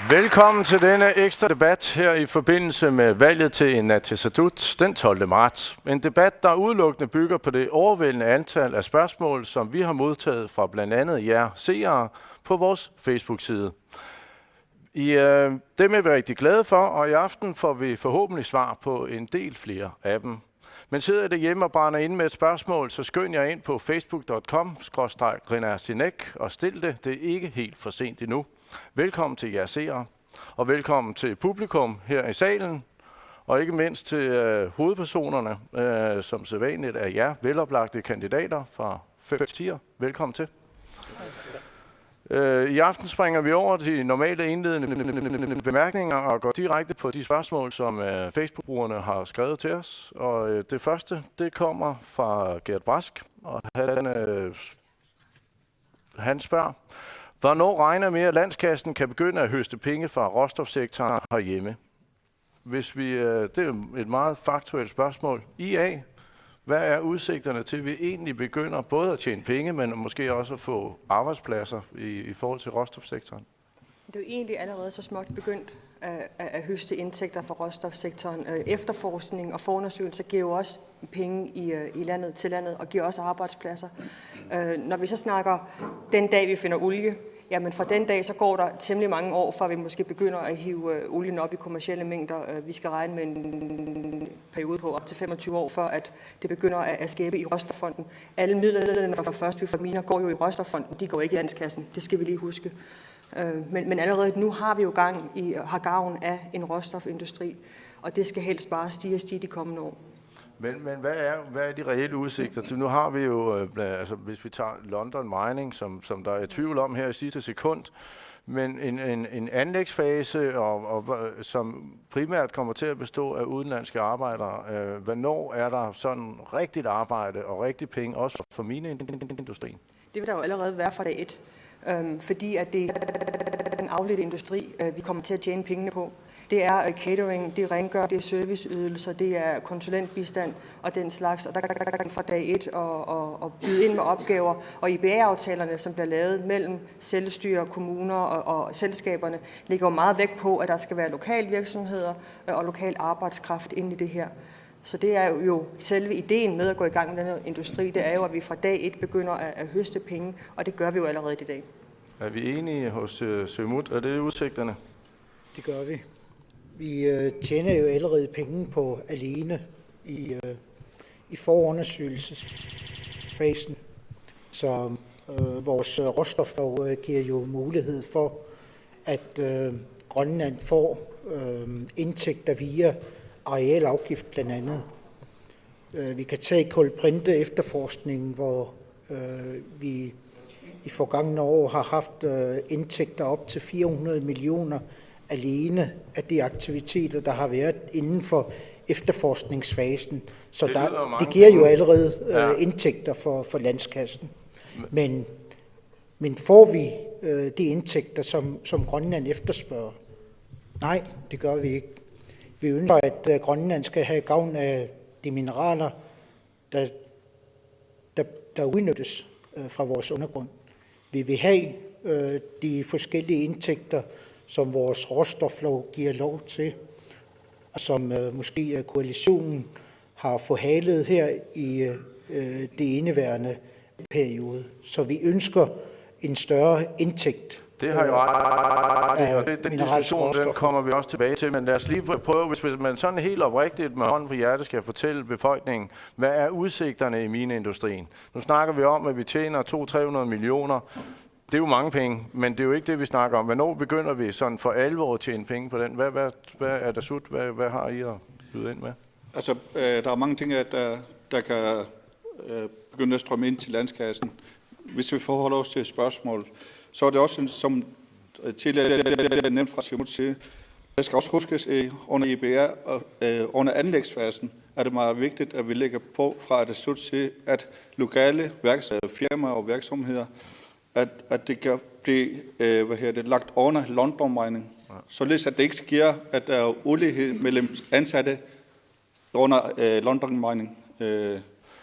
Velkommen til denne ekstra debat her i forbindelse med valget til Inatsisartut den 12. marts. En debat, der udelukkende bygger på det overvældende antal af spørgsmål, som vi har modtaget fra blandt andet jer seere på vores Facebook-side. Dem er vi rigtig glade for, og i aften får vi forhåbentlig svar på en del flere af dem. Men sidder I derhjemme og brænder ind med et spørgsmål, så skynd jer ind på facebook.com/René og stil det. Det er ikke helt for sent endnu. Velkommen til jer seere, og velkommen til publikum her i salen, og ikke mindst til hovedpersonerne, som sædvanligt er jer veloplagte kandidater fra 5 partier. Velkommen til. I aften springer vi over de normale indledende bemærkninger og går direkte på de spørgsmål, som Facebook-brugerne har skrevet til os. Og det første, det kommer fra Gert Brask, og han spørger: hvornår regner med, at landskassen kan begynde at høste penge fra råstofsektoren herhjemme? Det er et meget faktuelt spørgsmål. IA, hvad er udsigterne til, at vi egentlig begynder både at tjene penge, men måske også at få arbejdspladser i forhold til råstofsektoren? Det er jo egentlig allerede så småt begyndt at høste indtægter fra råstofsektoren. Efterforskning og forundersøgelser giver jo også penge i landet til landet og giver også arbejdspladser. Når vi så snakker den dag, vi finder olie, jamen fra den dag, så går der temmelig mange år, før vi måske begynder at hive olien op i kommercielle mængder. Vi skal regne med en periode på op til 25 år, før at det begynder at skabe i råstoffonden. Alle midlerne, for først vi får miner, går jo i råstoffonden. De går ikke i landskassen. Det skal vi lige huske. Men allerede nu har vi jo har gavn af en råstofindustri, og det skal helst bare stige de kommende år. Men hvad er de reelle udsigter til? Nu har vi jo, altså hvis vi tager London Mining, som der er tvivl om her i sidste sekund, men en anlægsfase, som primært kommer til at bestå af udenlandske arbejdere. Hvornår er der sådan rigtigt arbejde og rigtig penge, også for mineindustrien? Det vil der jo allerede være fra dag 1, fordi at det er den afledte industri, vi kommer til at tjene pengene på. Det er catering, det er rengør, det er serviceydelser, det er konsulentbistand og den slags. Og der kan fra dag 1 og byde ind med opgaver. Og IBA-aftalerne, som bliver lavet mellem selvstyre, kommuner og selskaberne, ligger jo meget vægt på, at der skal være lokale virksomheder og lokal arbejdskraft inde i det her. Så det er jo selve ideen med at gå i gang med den industri, det er jo, at vi fra dag 1 begynder at høste penge, og det gør vi jo allerede i dag. Er vi enige hos Sømut? Er det udsigterne? Det gør vi. Vi tjener jo allerede penge på alene i forundersøgelsesfasen, så vores råstoflov giver jo mulighed for, at Grønland får indtægter via arealafgift blandt andet. Vi kan tage kulbrinte efterforskningen, hvor vi i forgangne år har haft indtægter op til 400 millioner alene af de aktiviteter, der har været inden for efterforskningsfasen. Så det giver jo allerede indtægter for landskassen. Men får vi de indtægter, som Grønland efterspørger? Nej, det gør vi ikke. Vi ønsker, at Grønland skal have gavn af de mineraler, der udnyttes fra vores undergrund. Vi vil have de forskellige indtægter, som vores råstoflov giver lov til, og som måske koalitionen har forhalet her i det indeværende periode. Så vi ønsker en større indtægt. Det har jo og den diskussion, den kommer vi også tilbage til, men lad os lige prøve, hvis man sådan helt oprigtigt med hånden på hjertet skal fortælle befolkningen, hvad er udsigterne i mineindustrien? Nu snakker vi om, at vi tjener 200-300 millioner. Det er jo mange penge, men det er jo ikke det, vi snakker om. Hvornår begynder vi sådan for alvor at tjene penge på den? Hvad er der sut? Hvad har I at byde ind med? Altså, der er mange ting, der kan begynde at strømme ind til landskassen. Hvis vi forholder os til et spørgsmål, så er det også, som tidligere nævnt fra Simuts side, det skal også huskes under IBR og under anlægsfasen, er det meget vigtigt, at vi lægger på fra Simuts side, at lokale firmaer og virksomheder, at det kan blive lagt under London Mining, således at det ikke sker, at der er ulighed mellem ansatte under London Mining,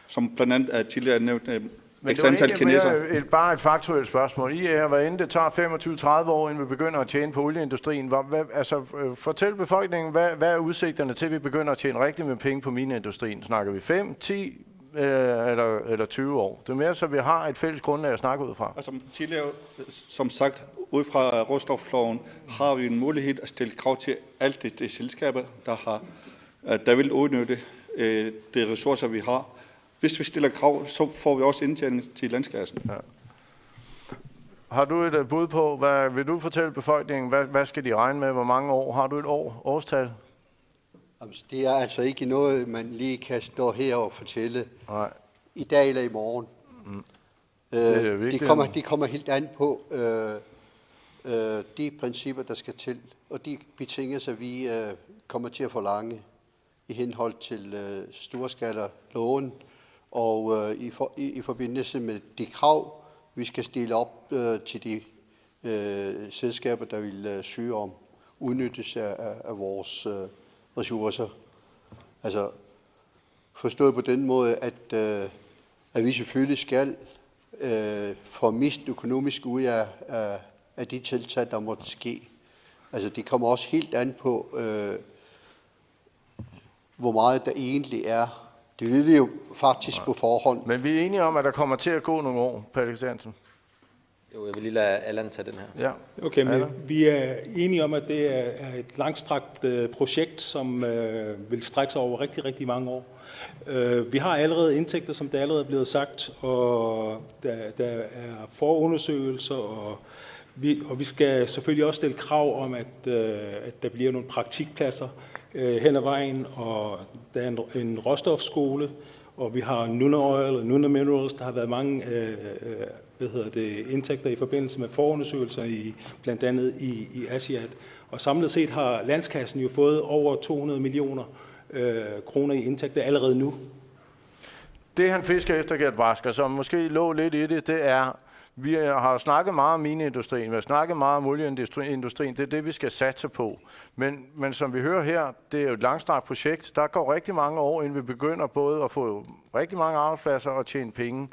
som blandt andet er tidligere nævnt x antal kinesere. Bare et faktuelt spørgsmål. I har været inde, det tager 25-30 år, inden vi begynder at tjene på olieindustrien. Fortæl befolkningen, hvad er udsigterne til, at vi begynder at tjene rigtig med penge på mineindustrien? Snakker vi 5, 10 eller 20 år? Det er mere, så vi har et fælles grundlag at snakke ud fra. Altså tidligere, som sagt, ud fra råstofloven, har vi en mulighed at stille krav til alt det selskaber, der vil udnytte de ressourcer, vi har. Hvis vi stiller krav, så får vi også indtjening til landskassen. Ja. Har du et bud på, vil du fortælle befolkningen, hvad skal de regne med, hvor mange år? Har du et årstal? Det er altså ikke noget, man lige kan stå her og fortælle. Nej. I dag eller i morgen. De kommer helt an på de principper, der skal til, og de betingelser, vi kommer til at forlange i henhold til storskala-loven, og i forbindelse med de krav, vi skal stille op til de selskaber, der vil søge om udnyttelse af vores ressourcer. Altså forstået på den måde, at vi selvfølgelig skal få mest økonomisk ud af de tiltag, der måtte ske. Altså det kommer også helt an på, hvor meget der egentlig er. Det ved vi jo faktisk på forhånd. Men vi er enige om, at der kommer til at gå nogle år, Patrick Christiansen. Jo, jeg vil lige lade Allan tage den her. Ja. Okay, men vi er enige om, at det er et langstrakt projekt, som vil strække sig over rigtig, rigtig mange år. Vi har allerede indtægter, som det allerede er blevet sagt, og der er forundersøgelser, og vi skal selvfølgelig også stille krav om, at der bliver nogle praktikpladser hen ad vejen, og der er en råstofskole, og vi har Nuna Oil og Nuna Minerals. Der har været mange indtægter i forbindelse med forundersøgelser blandt andet i Asiat. Og samlet set har landskassen jo fået over 200 millioner kroner i indtægter allerede nu. Det han fisker efter, Gert Brasker, som måske lå lidt i det er, vi har snakket meget om mineindustrien, vi har snakket meget om olieindustrien, det er det, vi skal satse på. Men som vi hører her, det er jo et langstrakt projekt. Der går rigtig mange år, inden vi begynder både at få rigtig mange arbejdspladser og tjene penge.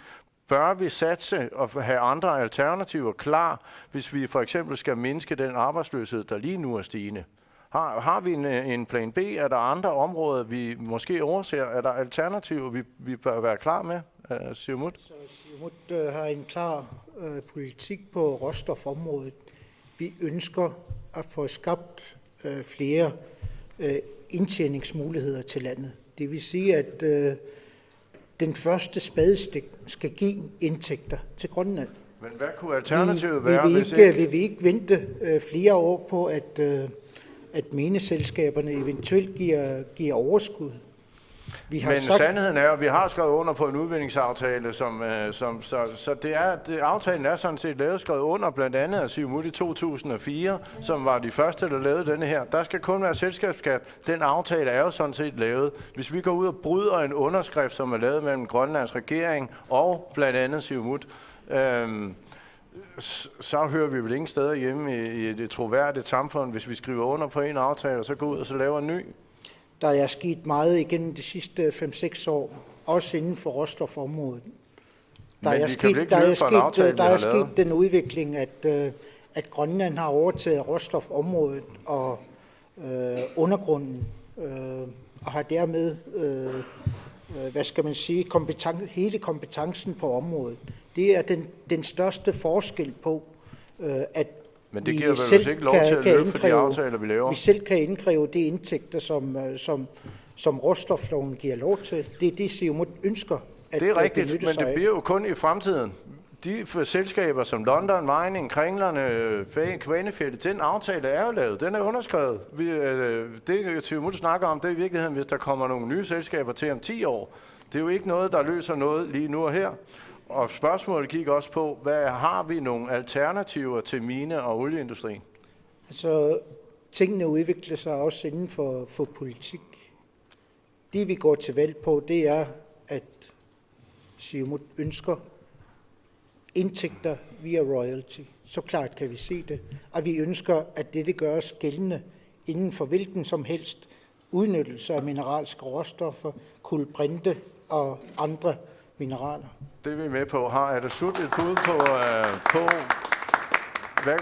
Bør vi satse og have andre alternativer klar, hvis vi for eksempel skal mindske den arbejdsløshed, der lige nu er stigende? Har vi en plan B? Er der andre områder, vi måske overser? Er der alternativer, vi bør være klar med? Siumut? Siumut har en klar politik på råstofområdet. Vi ønsker at få skabt flere indtjeningsmuligheder til landet. Det vil sige, at den første spadestik skal give indtægter til Grønland. Men hvad kunne alternativet være? Vi vil ikke vente flere år på, at mineselskaberne eventuelt giver overskud. Sandheden er, at vi har skrevet under på en udvindingsaftale, så aftalen er sådan set lavet skrevet under, blandt andet af Siumut i 2004, som var de første, der lavede denne her. Der skal kun være selskabsskat. Den aftale er jo sådan set lavet. Hvis vi går ud og bryder en underskrift, som er lavet mellem Grønlands regering og blandt andet Siumut, så hører vi vel ingen steder hjemme i et troværdigt samfund, hvis vi skriver under på en aftale, og så går ud og så laver en ny. Der er sket meget igennem de sidste 5-6 år, også inden for råstofområdet. Der er sket den udvikling, at Grønland har overtaget råstofområdet og undergrunden, og har dermed, hele kompetencen på området. Det er den største forskel på, at men det giver vel også ikke lov til at løbe for de aftaler, vi laver? Vi selv kan indkræve de indtægter, som råstofloven giver lov til. Det er det, Siumut ønsker at det er rigtigt, men det bliver jo kun i fremtiden. De selskaber som London Mining, Kringlerne, Kvanefjeldet, den aftale er jo lavet, den er underskrevet. Det Siumut snakker om, det er i virkeligheden, hvis der kommer nogle nye selskaber til om 10 år. Det er jo ikke noget, der løser noget lige nu og her. Og spørgsmålet gik også på, har vi nogle alternativer til mine- og olieindustrien? Altså, tingene udvikler sig også inden for politik. Det vi går til valg på, det er, at Siumut ønsker indtægter via royalty. Så klart kan vi se det. Og vi ønsker, at det gøres gældende inden for hvilken som helst udnyttelse af mineralske råstoffer, kulbrinte og andre mineraler. Det er vi med på. Er der slut et bud på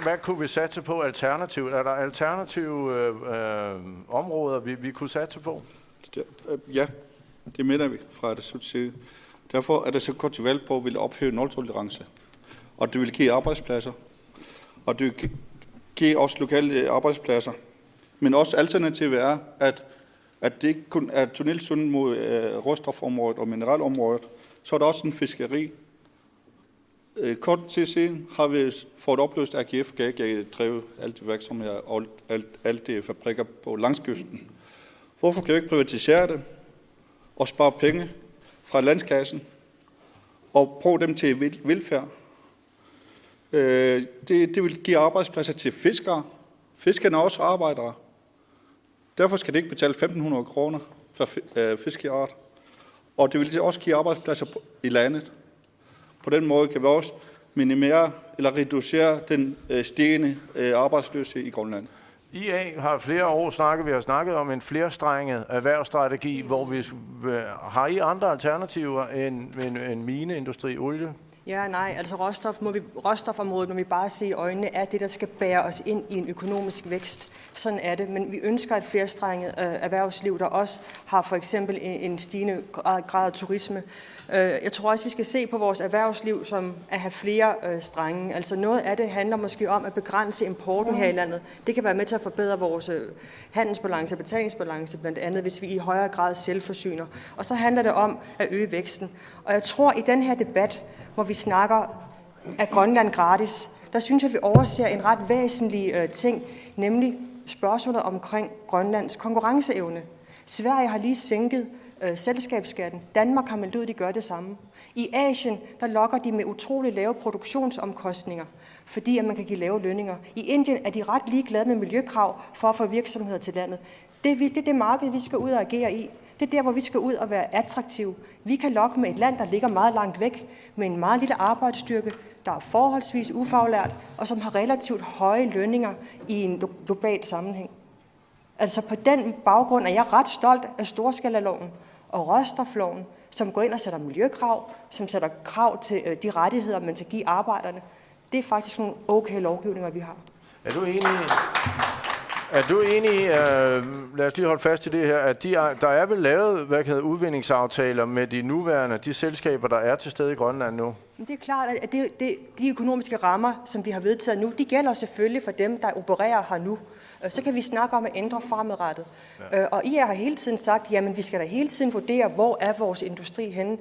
hvad kunne vi satse på alternativt? Er der alternative områder, vi kunne satse på? Ja, det mener vi fra det side. Derfor er det så godt til valg på at ville ophæve nul-tolerance. Og det vil give arbejdspladser. Og det vil give også lokale arbejdspladser. Men også alternativet er, at det ikke kun er tunnelsund mod råstofområdet og mineralområdet, så er der også en fiskeri. Kort tid siden har vi fået opløst, at AGF kan drive alt det virksomheder og alt det fabrikker på langskysten. Hvorfor kan vi ikke privatisere det og spare penge fra landskassen og bruge dem til velfærd? Det vil give arbejdspladser til fiskere. Fiskerne er også arbejdere. Derfor skal det ikke betale 1.500 kroner per fiskeart. Og det vil også give arbejdspladser i landet. På den måde kan vi også minimere eller reducere den stigende arbejdsløshed i Grønland. IA har flere år vi har snakket om en flerstrenget erhvervsstrategi, hvor vi har I andre alternativer end mineindustri, olie? Ja, nej, altså råstofområdet må vi bare se i øjnene, er det, der skal bære os ind i en økonomisk vækst. Sådan er det, men vi ønsker et flerstrenget erhvervsliv, der også har for eksempel en stigende grad af turisme. Jeg tror også, vi skal se på vores erhvervsliv som at have flere strenge. Altså noget af det handler måske om at begrænse importen her i landet. Det kan være med til at forbedre vores handelsbalance og betalingsbalance, blandt andet, hvis vi i højere grad selvforsyner. Og så handler det om at øge væksten. Og jeg tror, i den her debat, hvor vi snakker af Grønland gratis, der synes jeg, vi overser en ret væsentlig ting, nemlig spørgsmålet omkring Grønlands konkurrenceevne. Sverige har lige sænket selskabsskatten. Danmark har meldt ud, de gør det samme. I Asien, der lokker de med utrolig lave produktionsomkostninger, fordi at man kan give lave lønninger. I Indien er de ret ligeglade med miljøkrav for at få virksomheder til landet. Det er det marked, vi skal ud og agere i. Det er der, hvor vi skal ud og være attraktive. Vi kan lokke med et land, der ligger meget langt væk, med en meget lille arbejdsstyrke, der er forholdsvis ufaglært, og som har relativt høje lønninger i en global sammenhæng. Altså på den baggrund er jeg ret stolt af storskalaloven og råstofloven, som går ind og sætter miljøkrav, som sætter krav til de rettigheder, man skal give arbejderne. Det er faktisk nogle okay lovgivninger, vi har. Er du enig i, lad os lige holde fast i det her, at der er vel lavet udvindingsaftaler med de selskaber, der er til stede i Grønland nu? Det er klart, at de økonomiske rammer, som vi har vedtaget nu, de gælder selvfølgelig for dem, der opererer her nu. Så kan vi snakke om at ændre fremadrettet. Ja. Og IA har hele tiden sagt, jamen vi skal da hele tiden vurdere, hvor er vores industri henne.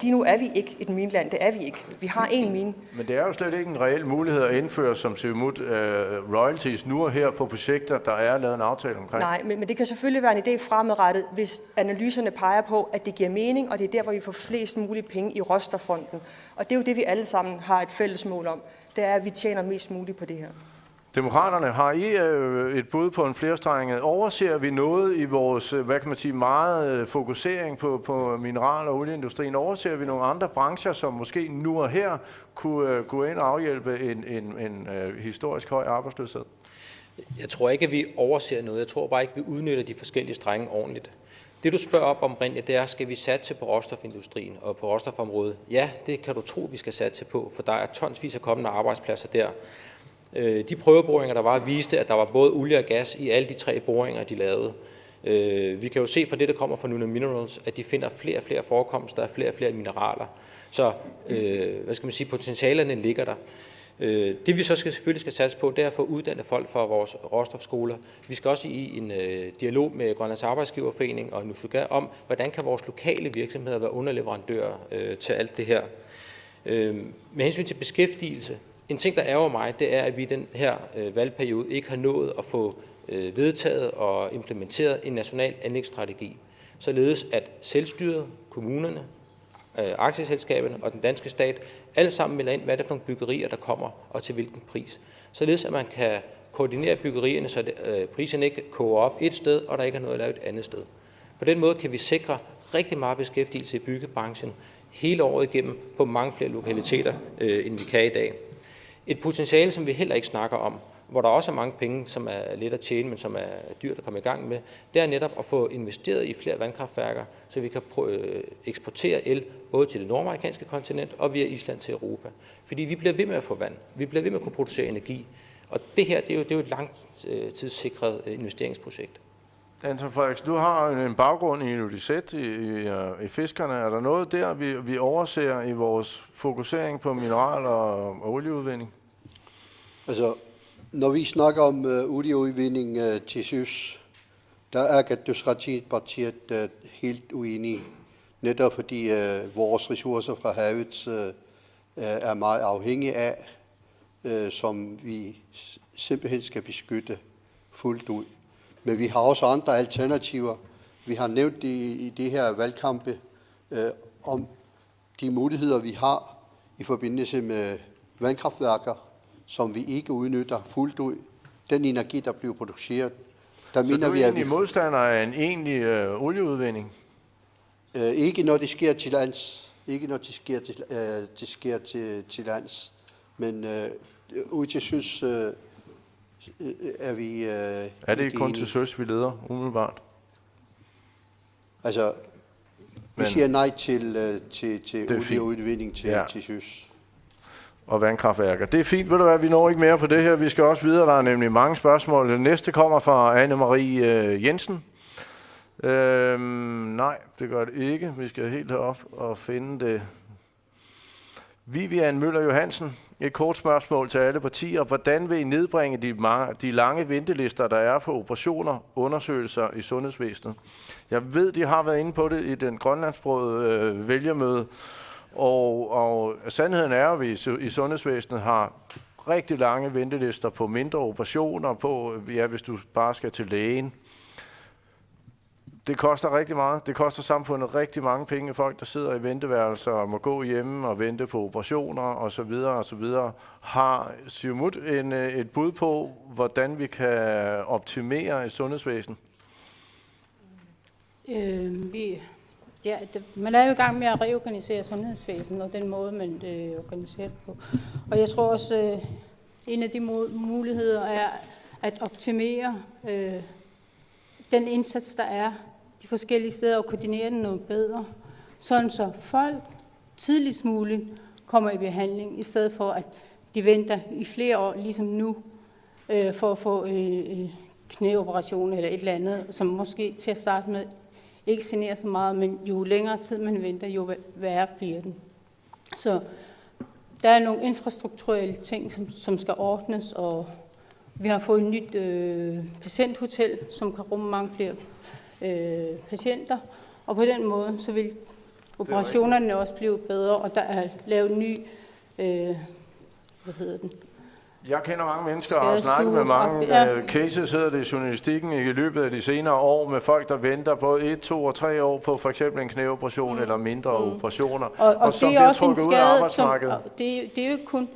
Lige nu er vi ikke et mineland, det er vi ikke. Vi har en mine. Men det er jo slet ikke en reel mulighed at indføre som Siumut royalties nu og her på projekter, der er lavet en aftale omkring. Nej, men det kan selvfølgelig være en idé fremadrettet, hvis analyserne peger på, at det giver mening, og det er der, hvor vi får flest mulige penge i råstoffonden. Og det er jo det, vi alle sammen har et fælles mål om. Det er, at vi tjener mest muligt på det her. Demokraterne, har I et bud på en flerstrenget? Overser vi noget i vores, meget fokusering på mineral- og olieindustrien? Overser vi nogle andre brancher, som måske nu og her kunne gå ind og afhjælpe en historisk høj arbejdsløshed? Jeg tror ikke, at vi overser noget. Jeg tror bare ikke, at vi udnytter de forskellige strenge ordentligt. Det, du spørger op om, Brinde, det er, skal vi satse på råstofindustrien og på råstofområdet? Ja, det kan du tro, vi skal satse på, for der er tonsvis af kommende arbejdspladser der. De prøveboringer, der var, viste, at der var både olie og gas i alle de 3 boringer, de lavede. Vi kan jo se fra det, der kommer fra Nuna Minerals, at de finder flere og flere forekomster af flere og flere mineraler. Så, potentialerne ligger der. Det vi så selvfølgelig skal satse på, det er at få uddannet folk fra vores råstofskoler. Vi skal også i en dialog med Grønlands Arbejdsgiverforening og Nusuga om, hvordan kan vores lokale virksomheder være underleverandører til alt det her. Med hensyn til beskæftigelse, en ting, der ærger mig, det er, at vi i den her valgperiode ikke har nået at få vedtaget og implementeret en national anlægsstrategi, således at selvstyret, kommunerne, aktieselskaberne og den danske stat alle sammen melder ind, hvad det er for nogle byggerier, der kommer og til hvilken pris. Således at man kan koordinere byggerierne, så priserne ikke koger op et sted, og der ikke er noget at lave et andet sted. På den måde kan vi sikre rigtig meget beskæftigelse i byggebranchen hele året igennem på mange flere lokaliteter, end vi kan i dag. Et potentiale, som vi heller ikke snakker om, hvor der også er mange penge, som er let at tjene, men som er dyrt at komme i gang med, det er netop at få investeret i flere vandkraftværker, så vi kan eksportere el både til det nordamerikanske kontinent og via Island til Europa. Fordi vi bliver ved med at få vand. Vi bliver ved med at kunne producere energi. Og det her, det er jo et langtidssikret investeringsprojekt. Anton Frederiksen, du har en baggrund i Ilulissat i fiskerne. Er der noget der, vi overser i vores fokusering på mineral- og olieudvinding? Altså, når vi snakker om olieudvinding til søs, der er Kandidatpartiet helt uenige. Netop fordi vores ressourcer fra havet er meget afhængige af, som vi simpelthen skal beskytte fuldt ud. Men vi har også andre alternativer. Vi har nævnt i det her valgkampe om de muligheder, vi har i forbindelse med vandkraftværker, som vi ikke udnytter fuldt ud. Den energi, der bliver produceret, der så mener du vi, er at egentlig modstander af en egentlig olieudvinding? Ikke når det sker til lands. Ikke når det sker til lands. Men ud til søs er vi er det ikke kun til søs, vi leder umiddelbart? Altså, vi siger nej til olieudvinding til søs. Og vandkraftværker. Det er fint, ved du hvad, vi når ikke mere på det her. Vi skal også videre, der er nemlig mange spørgsmål. Det næste kommer fra Anne-Marie Jensen. Nej, det gør det ikke. Vi skal helt herop og finde det. Vivian Møller Johansen, et kort spørgsmål til alle partier. Hvordan vil I nedbringe de lange ventelister, der er på operationer, undersøgelser i sundhedsvæsenet? Jeg ved, de har været inde på det i den grønlandsksprogede vælgermøde, og sandheden er, at vi i sundhedsvæsenet har rigtig lange ventelister på mindre operationer, på, ja, hvis du bare skal til lægen. Det koster rigtig meget. Det koster samfundet rigtig mange penge. Folk, der sidder i venteværelser og må gå hjemme og vente på operationer osv. osv. Har Siumut et bud på, hvordan vi kan optimere et sundhedsvæsen? Man er jo i gang med at reorganisere sundhedsvæsenet og den måde, man organiserer det på. Og jeg tror også, en af de muligheder er at optimere den indsats, der er de forskellige steder, og koordinere den noget bedre, sådan så folk tidligst muligt kommer i behandling, i stedet for at de venter i flere år, ligesom nu, for at få knæoperation eller et eller andet, som måske til at starte med ikke generer så meget, men jo længere tid man venter, jo værre bliver den. Så der er nogle infrastrukturelle ting, som skal ordnes, og vi har fået et nyt patienthotel, som kan rumme mange flere patienter, og på den måde så vil operationerne også blive bedre, og der er lavet ny, Jeg kender mange mennesker og har snakket med mange cases, hedder det i journalistikken, i løbet af de senere år, med folk, der venter både 1, 2 og 3 år på for eksempel en knæoperation eller mindre operationer, og som det er bliver også en trukket ud af arbejdsmarkedet. Det er jo ikke kun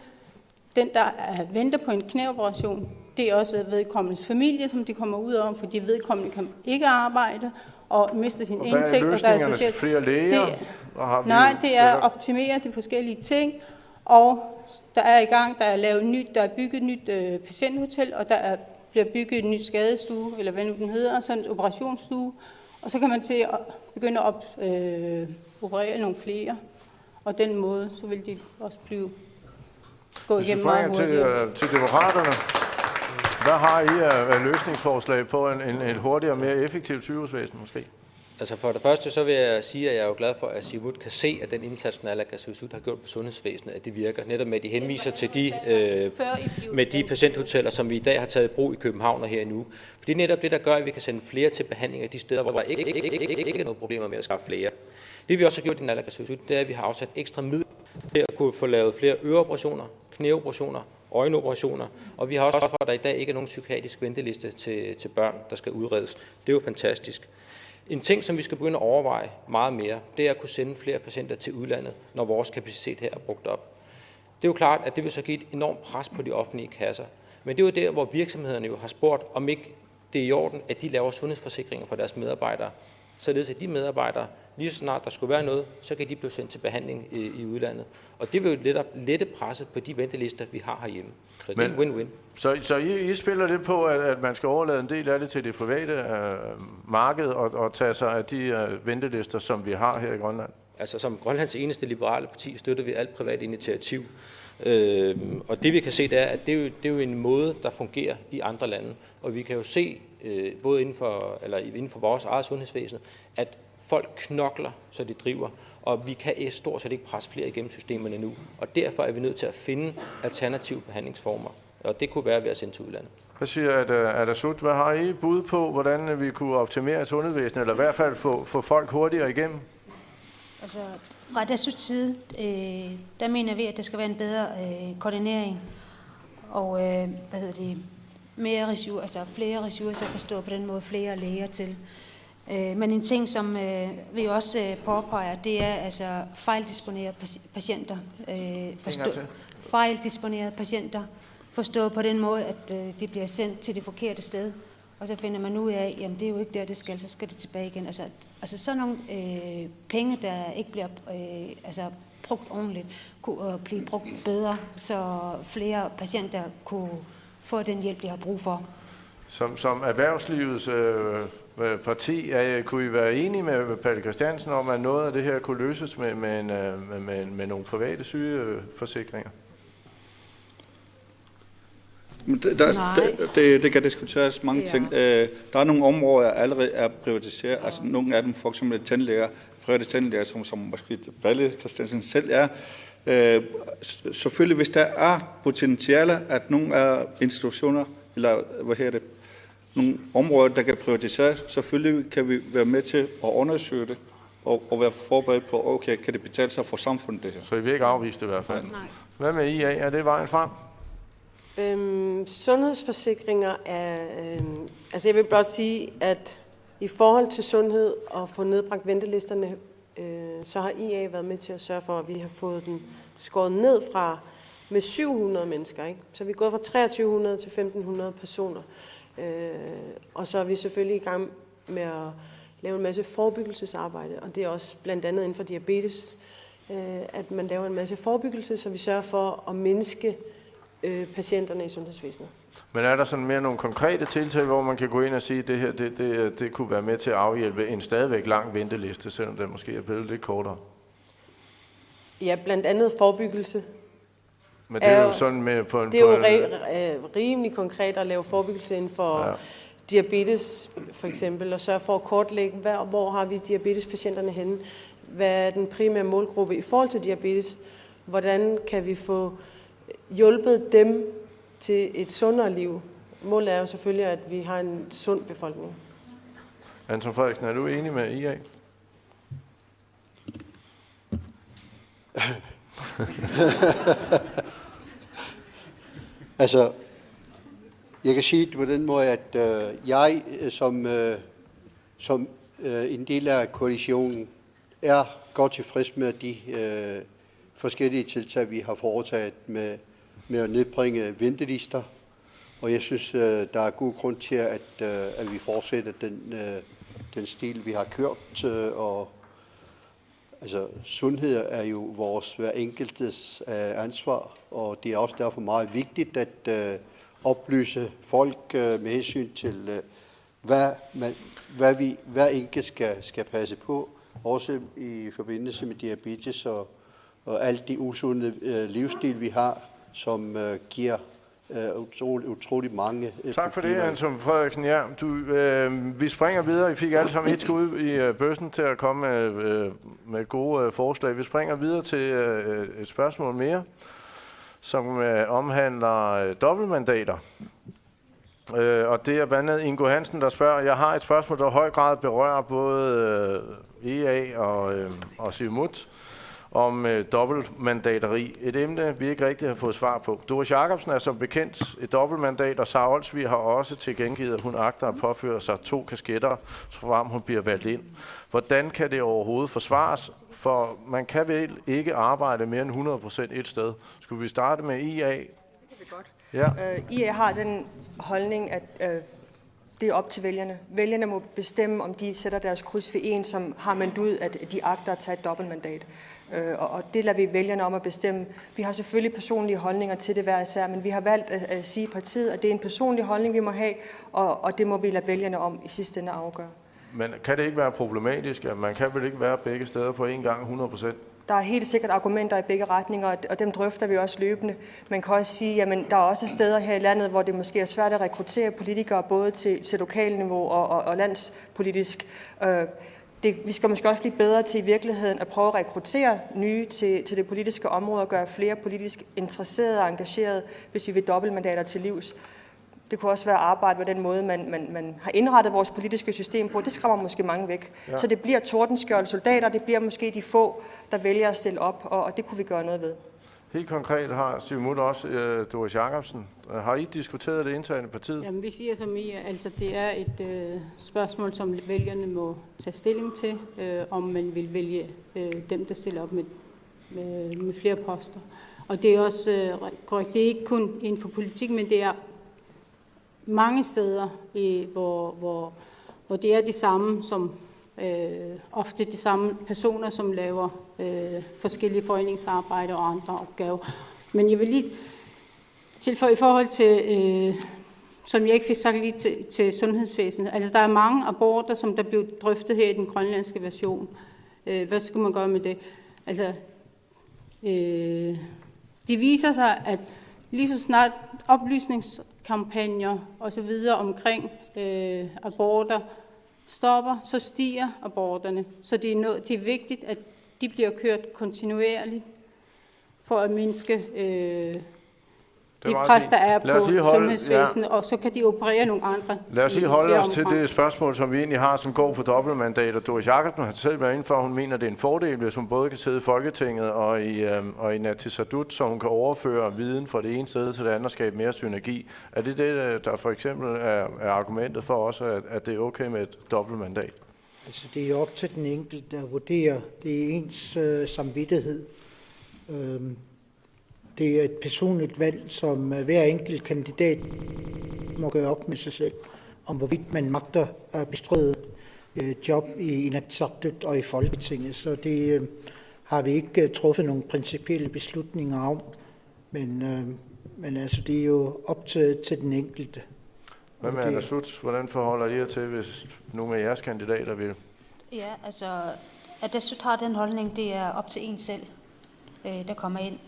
den, der venter på en knæoperation, det er også vedkommendes familie, som de kommer ud om, fordi vedkommende kan ikke arbejde og mister sin indtægt. Og der er socialt. Flere læger? Det er at optimere de forskellige ting, og der er i gang, der er bygget et nyt patienthotel, og der bliver bygget et nyt skadestue, eller hvad nu den hedder, sådan en operationsstue, og så kan man til at begynde at operere nogle flere, og den måde, så vil de også gå igennem meget hurtigere. Til demokraterne, hvad har I af løsningsforslag på en hurtigere og mere effektiv sygehusvæsen måske? Altså for det første, så vil jeg sige, at jeg er jo glad for, at Siumut kan se, at den indsats, Naalakkersuisut har gjort på sundhedsvæsenet, at det virker. Netop med, at de henviser til de patienthoteller, som vi i dag har taget i brug i København og her i nu. For det er netop det, der gør, at vi kan sende flere til behandling af de steder, hvor der ikke er noget problemer med at skaffe flere. Det vi også har gjort i Naalakkersuisut, det er, at vi har afsat ekstra midler til at kunne få lavet flere øreoperationer, knæoperationer, øjenoperationer, og vi har også for, at der i dag ikke er nogen psykiatrisk venteliste til børn, der skal udredes. Det er jo fantastisk. En ting, som vi skal begynde at overveje meget mere, det er at kunne sende flere patienter til udlandet, når vores kapacitet her er brugt op. Det er jo klart, at det vil så give et enormt pres på de offentlige kasser. Men det er jo der, hvor virksomhederne jo har spurgt, om ikke det er i orden, at de laver sundhedsforsikringer for deres medarbejdere, således at de medarbejdere lige så snart der skulle være noget, så kan de blive sendt til behandling i udlandet. Og det vil jo lette presset på de ventelister, vi har herhjemme. Så det er en win-win. Så I spiller det på, at man skal overlade en del af det til det private marked og tage sig af de ventelister, som vi har her i Grønland? Altså som Grønlands eneste liberale parti støtter vi alt privat initiativ. Og det vi kan se, det er, at det er jo en måde, der fungerer i andre lande. Og vi kan jo se, både inden for vores eget sundhedsvæsen, at folk knokler, så de driver. Og vi kan stort set ikke presse flere igennem systemerne nu. Og derfor er vi nødt til at finde alternative behandlingsformer. Og det kunne være ved at sende til udlandet. Hvad siger Adasut? Hvad har I bud på, hvordan vi kunne optimere sundhedsvæsenet, eller i hvert fald få folk hurtigere igennem? Altså, fra Adasuts side, der mener vi, at der skal være en bedre koordinering og flere ressourcer at forstå på den måde, flere læger til. Men en ting, som vi også påpeger, det er altså fejldisponerede patienter. Fejldisponerede patienter. Forstået på den måde, at de bliver sendt til det forkerte sted. Og så finder man ud af, jamen det er jo ikke der, det skal, så skal det tilbage igen. Altså sådan nogle penge, der ikke bliver brugt ordentligt, kunne blive brugt bedre, så flere patienter kunne få den hjælp, de har brug for. Som erhvervslivets parti, kunne I være enige med Palle Christiansen om, at noget af det her kunne løses med nogle private sygeforsikringer? Det kan diskuteres mange ting. Der er nogle områder, der allerede er privatiseret. Altså nogle af dem, for eksempel tandlæger, private tandlæger, som måske Palle Christiansen selv er. Selvfølgelig, hvis der er potentiale, at nogle af institutioner, eller nogle områder, der kan privatiseres, selvfølgelig kan vi være med til at undersøge det, og være forberedt på, okay, kan det betale sig for samfundet det her? Så I vil ikke afvise det i hvert fald? Nej. Hvad med IA? Er det vejen frem? Sundhedsforsikringer er... altså jeg vil blot sige, at i forhold til sundhed og få nedbragt ventelisterne, så har IA været med til at sørge for, at vi har fået den skåret ned fra med 700 mennesker. Ikke? Så vi er gået fra 2300 til 1500 personer. Og så er vi selvfølgelig i gang med at lave en masse forebyggelsesarbejde, og det er også blandt andet inden for diabetes, at man laver en masse forebyggelse, så vi sørger for at mindske patienterne i sundhedsvæsenet. Men er der sådan mere nogle konkrete tiltag, hvor man kan gå ind og sige, at det her det kunne være med til at afhjælpe en stadigvæk lang venteliste, selvom den måske er blevet lidt kortere? Ja, blandt andet forebyggelse. Men det er jo sådan med på en... Det er jo rimelig konkret at lave forebyggelse inden for diabetes, for eksempel, og sørge for at kortlægge, hvor har vi diabetespatienterne henne? Hvad er den primære målgruppe i forhold til diabetes? Hvordan kan vi få hjulpet dem til et sundere liv? Målet er jo selvfølgelig, at vi har en sund befolkning. Anton Frederiksen, er du enig med IA? Altså, jeg kan sige det på den måde, at jeg som en del af koalitionen er godt tilfreds med de forskellige tiltag, vi har foretaget med at nedbringe ventelister. Og jeg synes, der er god grund til, at vi fortsætter den stil, vi har kørt. Og altså, sundhed er jo vores hver enkeltes ansvar, og det er også derfor meget vigtigt at oplyse folk med hensyn til, hvad vi hver enkelt skal passe på, også i forbindelse med diabetes og alt de usunde livsstil, vi har, som giver utrolig mange problemer. Tak for det, Anton Frederiksen. Ja, vi springer videre. I fik alle sammen et skud i bøssen til at komme med gode forslag. Vi springer videre til et spørgsmål mere, som omhandler dobbeltmandater. Og det er blandt andet Ingo Hansen, der spørger. Jeg har et spørgsmål, der i høj grad berører både EA og Siumut om dobbeltmandateri. Et emne, vi ikke rigtig har fået svar på. Doris Jacobsen er som bekendt et dobbeltmandat, og Sara Olsvig har også tilkendegivet, at hun agter at påføre sig 2 kasketter, såfremt hun bliver valgt ind. Hvordan kan det overhovedet forsvares? For man kan vel ikke arbejde mere end 100% et sted. Skulle vi starte med IA? Det kan vi godt. Ja. IA har den holdning, at det er op til vælgerne. Vælgerne må bestemme, om de sætter deres kryds ved en, som har meldt ud, at de agter at tage et dobbeltmandat. Og det lader vi vælgerne om at bestemme. Vi har selvfølgelig personlige holdninger til det hver især, men vi har valgt at sige i partiet, at det er en personlig holdning, vi må have, og det må vi lade vælgerne om i sidste ende afgøre. Men kan det ikke være problematisk, at man kan vel ikke være begge steder på en gang 100%? Der er helt sikkert argumenter i begge retninger, og dem drøfter vi også løbende. Man kan også sige, at der er også steder her i landet, hvor det måske er svært at rekruttere politikere, både til lokalniveau og landspolitisk. Vi skal måske også blive bedre til i virkeligheden at prøve at rekruttere nye til det politiske område og gøre flere politisk interesserede og engagerede, hvis vi vil dobbeltmandater til livs. Det kunne også være arbejde på den måde, man har indrettet vores politiske system på. Det skræmmer måske mange væk. Ja. Så det bliver tordenskjold soldater, det bliver måske de få, der vælger at stille op, og det kunne vi gøre noget ved. Helt konkret har Siumut også, Doris Jakobsen. Har I diskuteret det internt i partiet? Jamen, vi siger som I, altså det er et spørgsmål, som vælgerne må tage stilling til, om man vil vælge dem, der stiller op med flere poster. Og det er også korrekt. Det er ikke kun inden for politik, men det er mange steder, hvor det er de samme, som ofte de samme personer, som laver forskellige foreningsarbejde og andre opgaver. Men jeg vil lige tilføje i forhold til, som jeg ikke fik sagt lige til sundhedsvæsenet. Altså der er mange aborter, som der blev drøftet her i den grønlandske version. Hvad skal man gøre med det? Altså, det viser sig, at lige så snart oplysningskampagner og så videre omkring aborter stopper, så stiger aborterne. Så det er vigtigt, at de bliver kørt kontinuerligt for at mindske de pres, der er på sundhedsvæsenet, og så kan de operere nogle andre. Lad os lige holde os til det spørgsmål, som vi egentlig har, som går på dobbeltmandater. Doris Jakobsen har selv været inde for, hun mener, det er en fordel, hvis hun både kan sidde i Folketinget og i Inatsisartut, så hun kan overføre viden fra det ene sted til det andet og skabe mere synergi. Er det det, der for eksempel er argumentet for os, at det er okay med et dobbeltmandat? Altså det er jo op til den enkelte at vurdere. Det er ens samvittighed. Det er et personligt valg, som hver enkelt kandidat må gøre op med sig selv, om hvorvidt man magter at bestride job i Inatsisartut og i Folketinget. Så det har vi ikke truffet nogle principielle beslutninger om, men altså det er jo op til den enkelte. Hvad med Inatsisartut? Hvordan forholder I jer til, hvis nogle af jeres kandidater vil? Ja, altså Inatsisartut har den holdning, det er op til en selv, der kommer ind,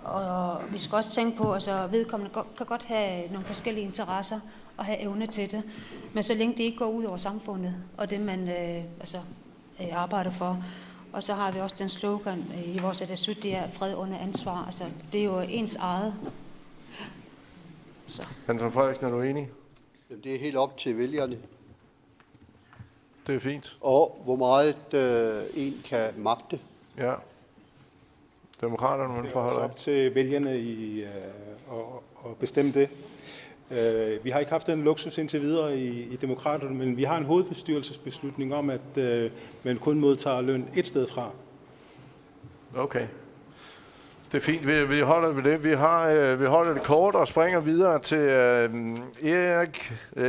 og vi skal også tænke på, altså vedkommende kan godt have nogle forskellige interesser og have evne til det, men så længe det ikke går ud over samfundet og det man arbejder for. Og så har vi også den slogan i vores Inatsisartut, det er fred under ansvar, altså det er jo ens eget. Anton Frederiksen, er du enig? Jamen, det er helt op til vælgerne. Det er fint. Og hvor meget en kan magte. Ja. Demokraterne, man forholder op til vælgerne at bestemme det. Vi har ikke haft den luksus indtil videre i Demokraterne, men vi har en hovedbestyrelsesbeslutning om, at man kun modtager løn et sted fra. Okay. Det er fint. Vi holder ved det. Vi holder det kort og springer videre til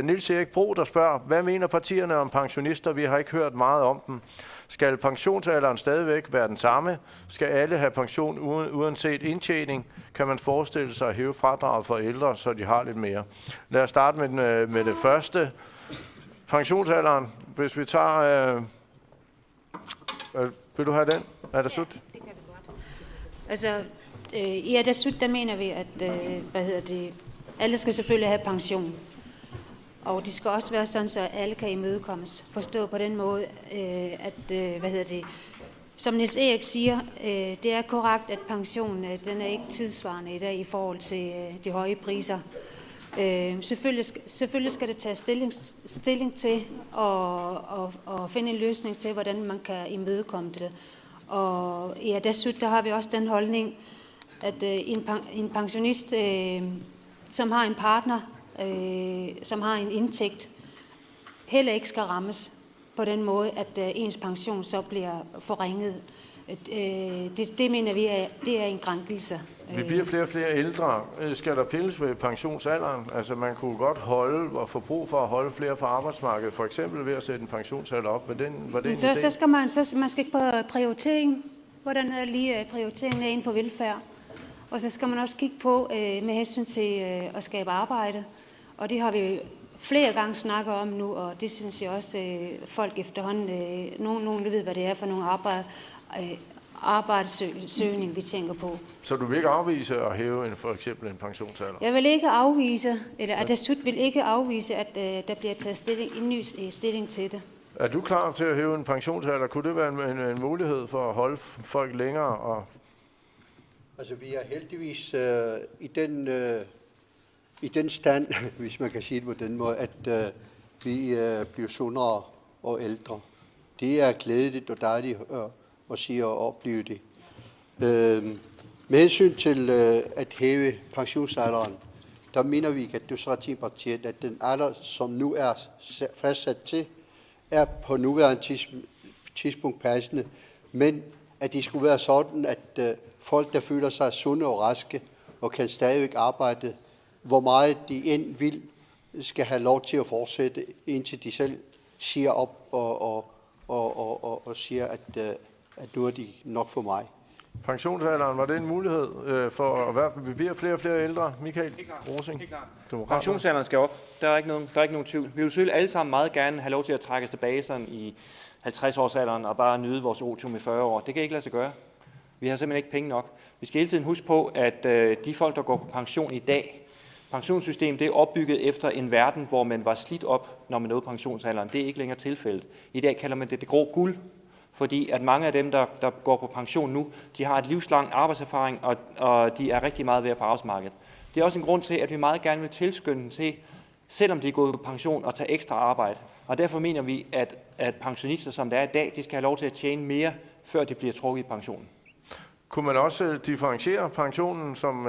Niels Erik Bro, der spørger, hvad mener partierne om pensionister? Vi har ikke hørt meget om dem. Skal pensionsalderen stadigvæk være den samme? Skal alle have pension uanset indtjening? Kan man forestille sig at hæve fradraget for ældre, så de har lidt mere? Lad os starte med det første. Pensionsalderen, hvis vi tager... vil du have den? Er det slut? Ja, det kan vi godt. Altså, i Inatsisartut, der mener vi, at alle skal selvfølgelig have pension. Og det skal også være sådan, så alle kan imødekommes. Forstå på den måde, som Niels Erik siger, det er korrekt, at pensionen den er ikke tidsvarende i dag i forhold til de høje priser. Selvfølgelig skal det tage stilling til og finde en løsning til, hvordan man kan imødekomme det. Og i Inatsisartut, der har vi også den holdning, at en pensionist, som har en partner, som har en indtægt, heller ikke skal rammes på den måde, at ens pension så bliver forringet. Det mener vi, det er en krænkelse. Vi bliver flere og flere ældre. Skal der pilles ved pensionsalderen? Altså man kunne godt holde og få brug for at holde flere på arbejdsmarkedet, for eksempel ved at sætte en pensionsalder op. Var det en idé? Så skal man skal ikke på prioritering. Hvordan er lige prioriteringen inden for velfærd? Og så skal man også kigge på med hensyn til at skabe arbejde. Og det har vi flere gange snakket om nu, og det synes jeg også, folk efterhånden, nogen ved, hvad det er for nogle arbejdssøgning, vi tænker på. Så du vil ikke afvise at hæve for eksempel en pensionsalder? Jeg vil ikke afvise, eller Atassut vil ikke afvise, at der bliver taget en ny stilling til det. Er du klar til at hæve en pensionsalder? Kunne det være en mulighed for at holde folk længere? Altså, vi er heldigvis i den stand, hvis man kan sige det på den måde, at vi bliver sundere og ældre. Det er glædeligt og dejligt at sige og opleve det. Med hensyn til at hæve pensionsalderen, der mener vi, at Dødsretspartiet, at den alder, som nu er fastsat til, er på nuværende tidspunkt passende, men at det skulle være sådan, at folk, der føler sig sunde og raske og kan stadigvæk arbejde, hvor meget de end vil, skal have lov til at fortsætte, indtil de selv siger op og siger, at nu er de nok for mig. Pensionsalderen, var det en mulighed for at være, vi bliver flere og flere ældre? Michael Rosing? Pensionsalderen skal op. Der er ikke nogen tvivl. Vi vil selvfølgelig alle sammen meget gerne have lov til at trække os tilbage sådan i 50-årsalderen og bare nyde vores otium i 40 år. Det kan ikke lade sig gøre. Vi har simpelthen ikke penge nok. Vi skal hele tiden huske på, at de folk, der går på pension i dag, pensionssystemet det er opbygget efter en verden, hvor man var slidt op, når man nåede pensionsalderen. Det er ikke længere tilfældet. I dag kalder man det grå guld, fordi at mange af dem, der går på pension nu, de har et livslang arbejdserfaring, og de er rigtig meget ved på arbejdsmarkedet. Det er også en grund til, at vi meget gerne vil tilskynde til, selvom de er gået på pension, at tage ekstra arbejde. Og derfor mener vi, at pensionister, som der er i dag, de skal have lov til at tjene mere, før de bliver trukket i pensionen. Kunne man også differentiere pensionen, som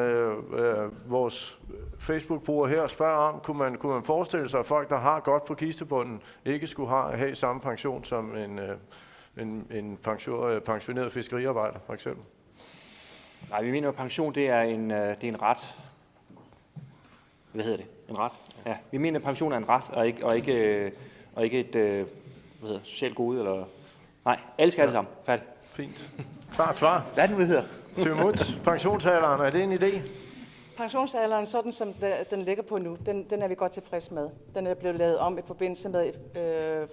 vores Facebook-bruger her spørger om? Kunne man forestille sig, at folk, der har godt på kistebunden, ikke skulle have samme pension som en pensioneret fiskeriarbejder, for eksempel? Nej, vi mener, at pension det er en ret. Hvad hedder det? En ret? Ja, vi mener, at pension er en ret, og ikke et socialt gode. Eller... Nej, alle skal have det sammen. Færdig. Fint. Klart svar. Hvad er den, hedder? Siumut, pensionsalderen, er det en idé? Pensionsalderen, sådan som den ligger på nu, den er vi godt tilfreds med. Den er blevet lavet om i forbindelse med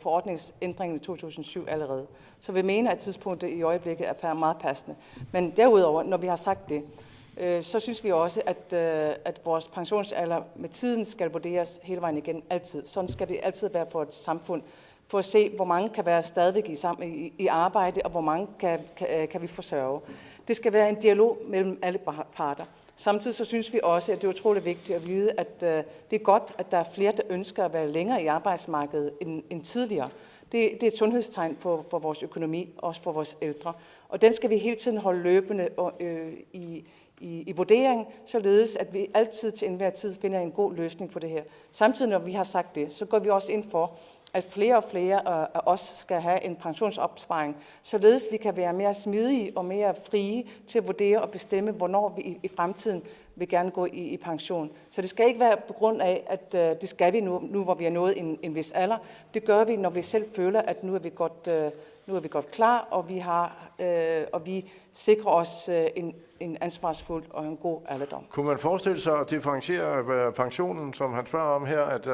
forordningsændringen i 2007 allerede. Så vi mener, at tidspunktet i øjeblikket er meget passende. Men derudover, når vi har sagt det, så synes vi også, at vores pensionsalder med tiden skal vurderes hele vejen igen altid. Sådan skal det altid være for et samfund, for at se, hvor mange kan være stadigvæk i arbejde, og hvor mange kan vi forsørge. Det skal være en dialog mellem alle parter. Samtidig så synes vi også, at det er utroligt vigtigt at vide, at det er godt, at der er flere, der ønsker at være længere i arbejdsmarkedet end tidligere. Det er et sundhedstegn for vores økonomi, også for vores ældre. Og den skal vi hele tiden holde løbende i vurdering, således at vi altid til enhver tid finder en god løsning på det her. Samtidig, når vi har sagt det, så går vi også ind for, at flere og flere af os skal have en pensionsopsparing, således vi kan være mere smidige og mere frie til at vurdere og bestemme, hvornår vi i fremtiden vil gerne gå i pension. Så det skal ikke være på grund af, at det skal vi nu hvor vi er nået en vis alder. Det gør vi, når vi selv føler, at nu er vi godt klar, og vi sikrer os en ansvarsfuld og en god alderdom. Kunne man forestille sig at differentiere pensionen, som han spørger om her, at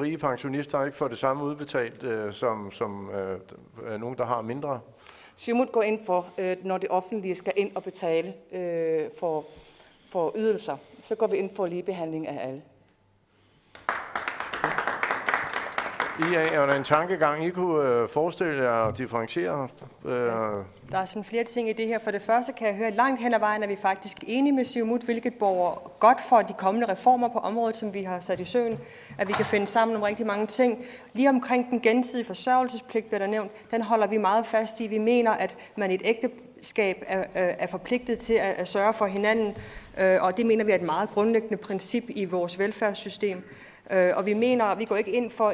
rige pensionister ikke får det samme udbetalt som nogen, der har mindre? Siumut går ind for, når det offentlige skal ind og betale for ydelser, så går vi ind for ligebehandling af alle. Er der en tankegang, I kunne forestille jer at differentiere? Der er sådan flere ting i det her. For det første kan jeg høre, at langt hen ad vejen er vi faktisk enige med Siumut, hvilket borger godt for de kommende reformer på området, som vi har sat i søen, at vi kan finde sammen om rigtig mange ting. Lige omkring den gensidige forsørgelsespligt, bliver der nævnt, den holder vi meget fast i. Vi mener, at man i et ægteskab er forpligtet til at sørge for hinanden, og det mener vi er et meget grundlæggende princip i vores velfærdssystem. Og vi går ikke ind for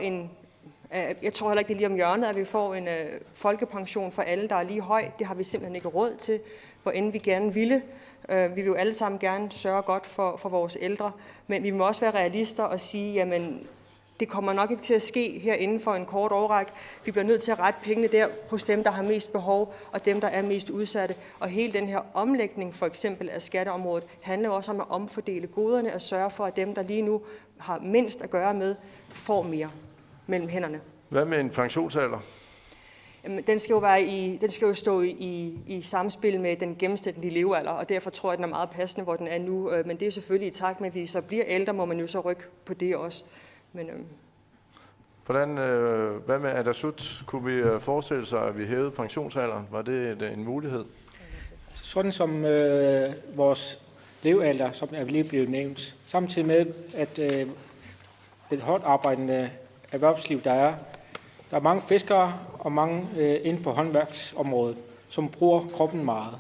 Jeg tror heller ikke, det er lige om hjørnet, at vi får en folkepension for alle, der er lige høj. Det har vi simpelthen ikke råd til, hvor end vi gerne ville. Vi vil jo alle sammen gerne sørge godt for vores ældre, men vi må også være realister og sige, jamen, det kommer nok ikke til at ske her inden for en kort årrække. Vi bliver nødt til at rette pengene der hos dem, der har mest behov, og dem, der er mest udsatte. Og hele den her omlægning, for eksempel af skatteområdet, handler også om at omfordele goderne og sørge for, at dem, der lige nu har mindst at gøre med, får mere mellem hænderne. Hvad med en pensionsalder? Den skal jo stå i samspil med den gennemsnitlige levealder, og derfor tror jeg, den er meget passende, hvor den er nu. Men det er selvfølgelig i takt med, at vi så bliver ældre, må man jo så rykke på det også. Men, hvad med Adasut? Kunne vi forestille sig, at vi hævede pensionsalderen? Var det en mulighed? Sådan som vores levealder, som er lige blevet nævnt, samtidig med, at det hårdt arbejdende erhvervsliv, der er mange fiskere og mange inden for håndværksområdet, som bruger kroppen meget.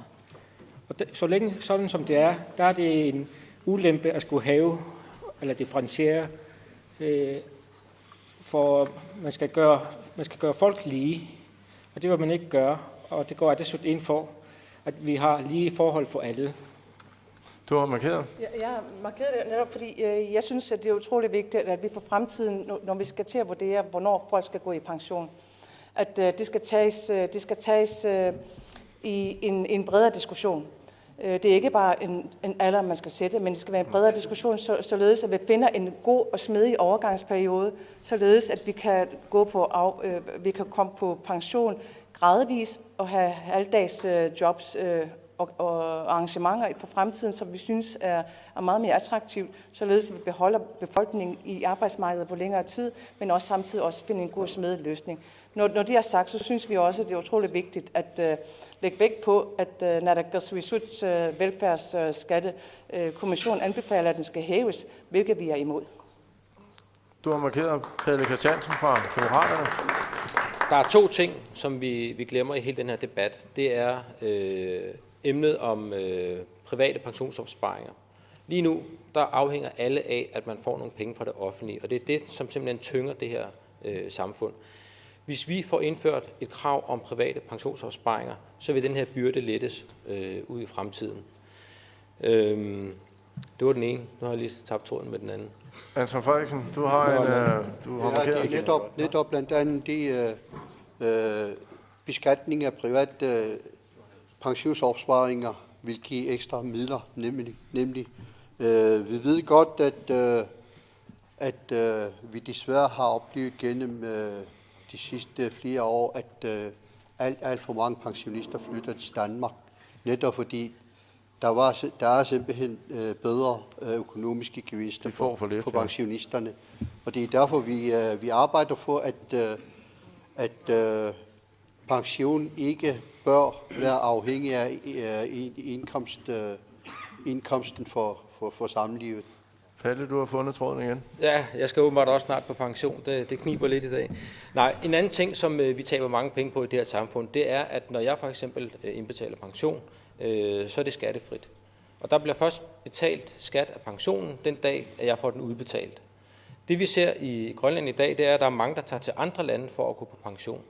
Og så længe sådan som det er, der er det en ulempe at skulle have eller differentiere, for man skal gøre folk lige, og det vil man ikke gøre, og det går Adasut ind for, at vi har lige forhold for alle. Du har markeret? Jeg har markeret det netop, fordi jeg synes, at det er utrolig vigtigt, at vi for fremtiden, når vi skal til at vurdere, hvornår folk skal gå i pension, at det skal tages i en bredere diskussion. Det er ikke bare en alder, man skal sætte, men det skal være en bredere diskussion, således at vi finder en god og smidig overgangsperiode, således at vi kan komme på pension gradvis og have halvdags jobs og arrangementer på fremtiden, som vi synes er meget mere attraktivt, således at vi beholder befolkningen i arbejdsmarkedet på længere tid, men også samtidig også finde en god smidig løsning. Når det er sagt, så synes vi også, at det er utroligt vigtigt at lægge vægt på, at Naalakkersuisuts velfærdsskattekommission anbefaler, at den skal hæves, hvilket vi er imod. Du har markeret Pelle Christiansen fra Moderaterne. Der er to ting, som vi glemmer i hele den her debat. Det er emnet om private pensionsopsparinger. Lige nu, der afhænger alle af, at man får nogle penge fra det offentlige, og det er det, som simpelthen tynger det her samfund. Hvis vi får indført et krav om private pensionsopsparinger, så vil den her byrde lettes ud i fremtiden. Det var den ene. Nu har jeg lige tabt tråden med den anden. Anton Frederiksen, du har markeret. Det er netop blandt andet de beskatning af private pensionsopsparinger vil give ekstra midler, nemlig. Vi ved godt, at vi desværre har oplevet gennem de sidste flere år, at alt for mange pensionister flytter til Danmark, netop fordi der er simpelthen bedre økonomiske gevinster for pensionisterne. Og det er derfor, vi arbejder for, at pension ikke bør være afhængig af indkomsten for samlivet. Palle, du har fundet tråden igen. Ja, jeg skal åbenbart også snart på pension. Det kniber lidt i dag. Nej, en anden ting, som vi taber mange penge på i det her samfund, det er, at når jeg for eksempel indbetaler pension, så er det skattefrit. Og der bliver først betalt skat af pensionen den dag, at jeg får den udbetalt. Det vi ser i Grønland i dag, det er, at der er mange, der tager til andre lande for at gå på pension.